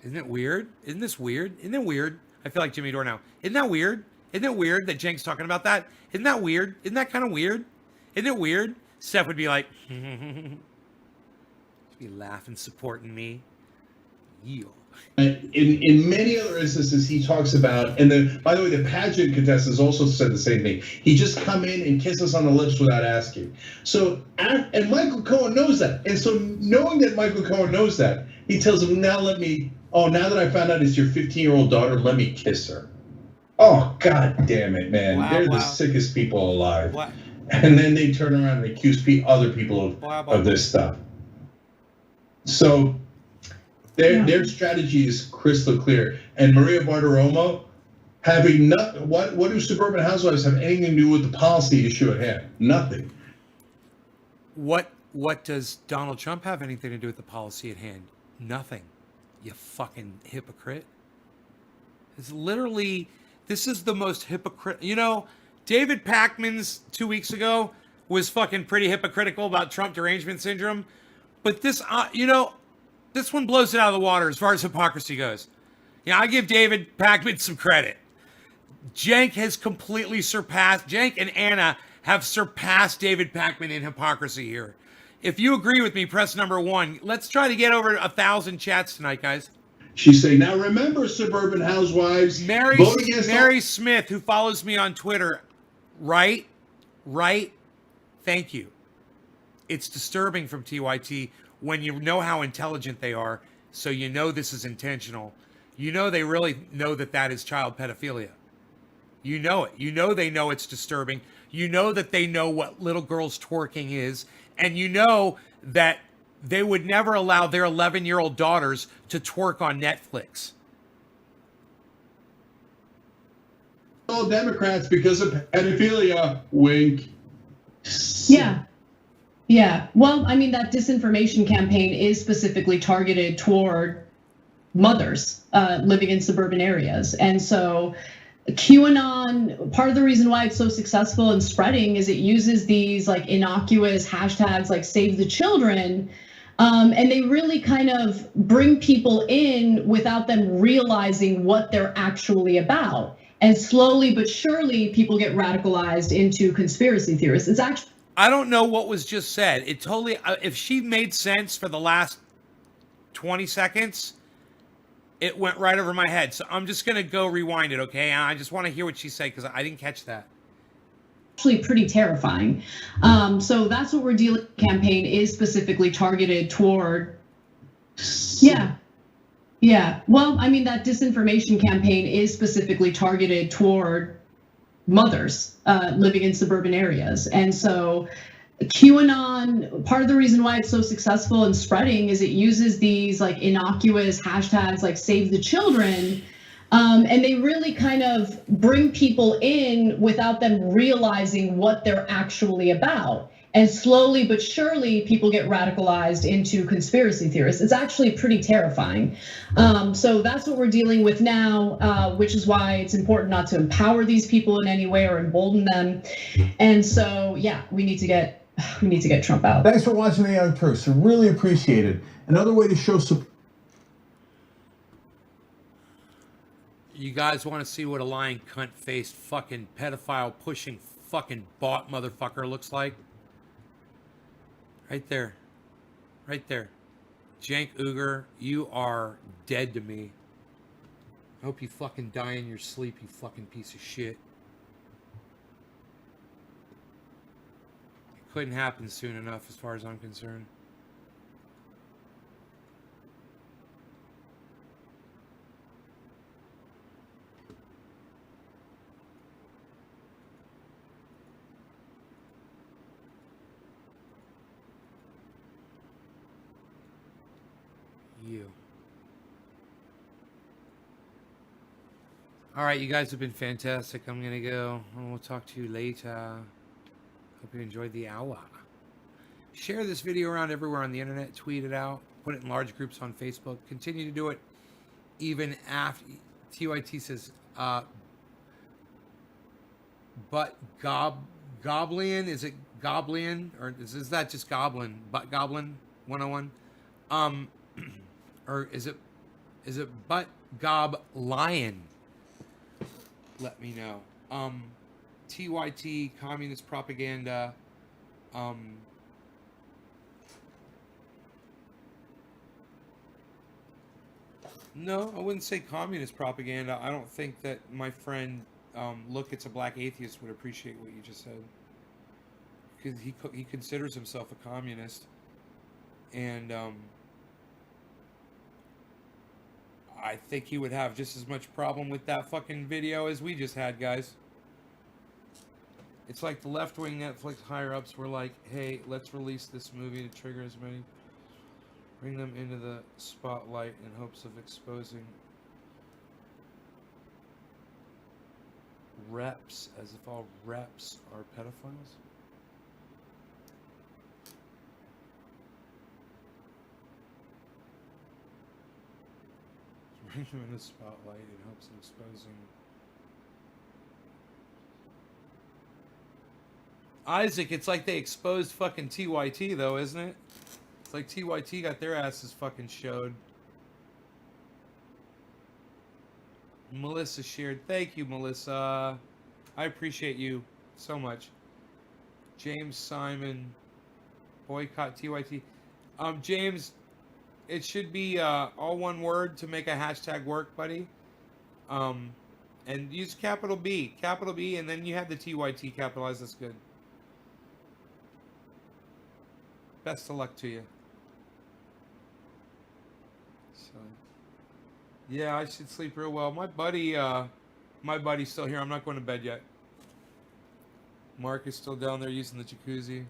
Speaker 1: Isn't it weird? Isn't this weird? Isn't it weird? I feel like Jimmy Dore now. Isn't that weird? Isn't it weird that Cenk's talking about that? Isn't that weird? Isn't that kind of weird? Isn't it weird? Steph would be like, be laughing, supporting me. Yield.
Speaker 4: In many other instances, he talks about, and by the way, the pageant contestants also said the same thing. He just come in and kiss us on the lips without asking. So, and Michael Cohen knows that. And so knowing that Michael Cohen knows that, he tells him, now that I found out it's your 15-year-old daughter, let me kiss her. Oh, God damn it, man.
Speaker 1: Wow,
Speaker 4: They're the sickest people alive. Wow. And then they turn around and accuse other people of this stuff. So their strategy is crystal clear. And Maria Bartiromo having nothing. What do suburban housewives have anything to do with the policy issue at hand? Nothing.
Speaker 1: What does Donald Trump have anything to do with the policy at hand? Nothing. You fucking hypocrite. It's literally, this is the most hypocrite. You know, David Pakman's 2 weeks ago was fucking pretty hypocritical about Trump derangement syndrome. But this, this one blows it out of the water as far as hypocrisy goes. Yeah, I give David Pakman some credit. Cenk has completely surpassed, Cenk and Anna have surpassed David Pakman in hypocrisy here. If you agree with me, press number 1. Let's try to get over 1,000 chats tonight, guys.
Speaker 4: She's saying, now remember, suburban housewives, vote against
Speaker 1: Mary Smith, who follows me on Twitter, right? Thank you. It's disturbing from TYT when you know how intelligent they are, so you know this is intentional. You know they really know that is child pedophilia. You know it. You know they know it's disturbing. You know that they know what little girls twerking is, and you know that they would never allow their 11-year-old daughters to twerk on Netflix.
Speaker 4: All Democrats because of pedophilia. Wink.
Speaker 2: Yeah. Well, I mean, that disinformation campaign is specifically targeted toward mothers living in suburban areas. And so QAnon, part of the reason why it's so successful in spreading is it uses these like innocuous hashtags like Save the Children. And they really kind of bring people in without them realizing what they're actually about. And slowly but surely, people get radicalized into conspiracy theorists. It's actually,
Speaker 1: I don't know what was just said. It totally, if she made sense for the last 20 seconds, it went right over my head. So I'm just going to go rewind it, okay? I just want to hear what she said because I didn't catch that.
Speaker 2: actually pretty terrifying. So that's what we're dealing with. Campaign is specifically targeted toward. Yeah. Well, I mean, that disinformation campaign is specifically targeted toward mothers living in suburban areas. And so QAnon, part of the reason why it's so successful in spreading is it uses these like innocuous hashtags like Save the Children. And they really kind of bring people in without them realizing what they're actually about. And slowly but surely, people get radicalized into conspiracy theorists. It's actually pretty terrifying. So that's what we're dealing with now, which is why it's important not to empower these people in any way or embolden them. And so, yeah, we need to get Trump out.
Speaker 12: Thanks for watching The Young Turks. I really appreciate it. Another way to show support.
Speaker 1: You guys want to see what a lying, cunt-faced, fucking pedophile-pushing, fucking bot motherfucker looks like? Right there. Right there. Cenk Uygur, you are dead to me. I hope you fucking die in your sleep, you fucking piece of shit. It couldn't happen soon enough as far as I'm concerned. You. All right, you guys have been fantastic. I'm gonna go, and we'll talk to you later. Hope you enjoyed the hour. Share this video around everywhere on the internet. Tweet it out. Put it in large groups on Facebook. Continue to do it even after. TYT says, but Goblin, is it Goblin, or is that just Goblin? But Goblin 101. Or is it Butt Gob Lion? Let me know. TYT, communist propaganda. No, I wouldn't say communist propaganda. I don't think that my friend Look, It's a Black Atheist would appreciate what you just said. Because he considers himself a communist. And I think he would have just as much problem with that fucking video as we just had, guys. It's like the left-wing Netflix higher-ups were like, hey, let's release this movie to trigger as many, bring them into the spotlight in hopes of exposing reps, as if all reps are pedophiles. Bring them in the spotlight in hopes of exposing. Isaac, it's like they exposed fucking TYT though, isn't it? It's like TYT got their asses fucking showed. Melissa shared. Thank you, Melissa. I appreciate you so much. James Simon. Boycott TYT. James, it should be all one word to make a hashtag work, buddy. And use capital B, and then you have the TYT capitalized. That's good. Best of luck to you. So, yeah, I should sleep real well. My buddy's still here. I'm not going to bed yet. Mark is still down there using the jacuzzi.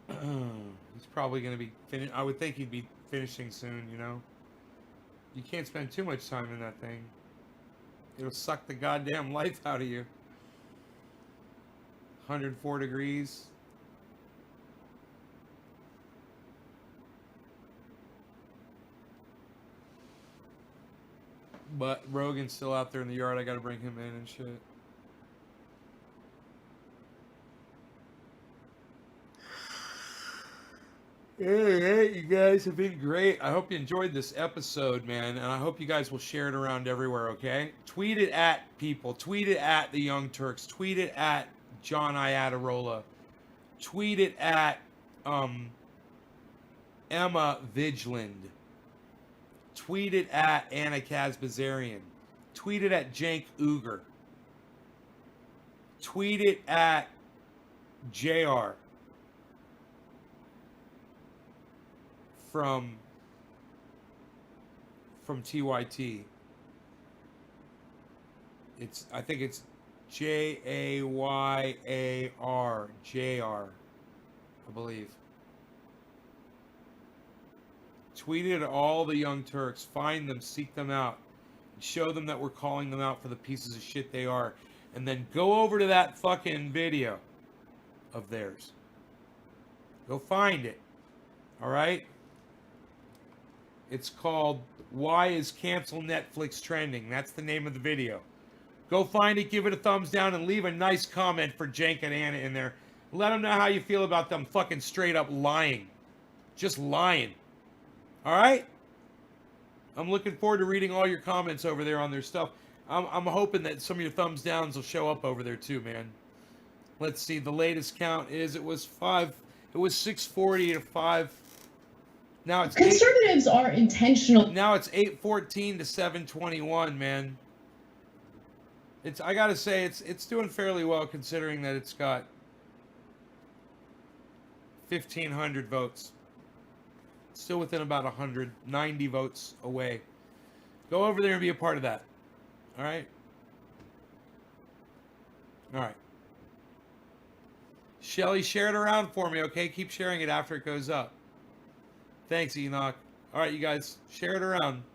Speaker 1: He's probably going to be finished. I would think he'd be finishing soon, you know. You can't spend too much time in that thing. It'll suck the goddamn life out of you. 104 degrees. But Rogan's still out there in the yard. I got to bring him in and shit. Hey, you guys have been great. I hope you enjoyed this episode, man. And I hope you guys will share it around everywhere, okay? Tweet it at people. Tweet it at the Young Turks. Tweet it at John Iadarola. Tweet it at Emma Vigeland. Tweet it at Anna Kazbazarian. Tweet it at Cenk Uygur. tweet it at JR from TYT. I think it's JAYAR, JR, I believe. Tweet it at all the Young Turks. Find them, seek them out, and show them that we're calling them out for the pieces of shit they are. And then go over to that fucking video of theirs. Go find it. All right? It's called Why is Cancel Netflix Trending? That's the name of the video. Go find it, give it a thumbs down, and leave a nice comment for Jank and Anna in there. Let them know how you feel about them fucking straight up lying. Just lying. All right? I'm looking forward to reading all your comments over there on their stuff. I'm hoping that some of your thumbs downs will show up over there too, man. Let's see. The latest count is it was 640 to 5. Now it's
Speaker 2: conservatives are intentional.
Speaker 1: Now it's 814 to 721, man. I gotta say it's doing fairly well considering that it's got 1,500 votes. Still within about 190 votes away. Go over there and be a part of that. All right? All right. Shelly, share it around for me, okay? Keep sharing it after it goes up. Thanks, Enoch. All right, you guys, share it around.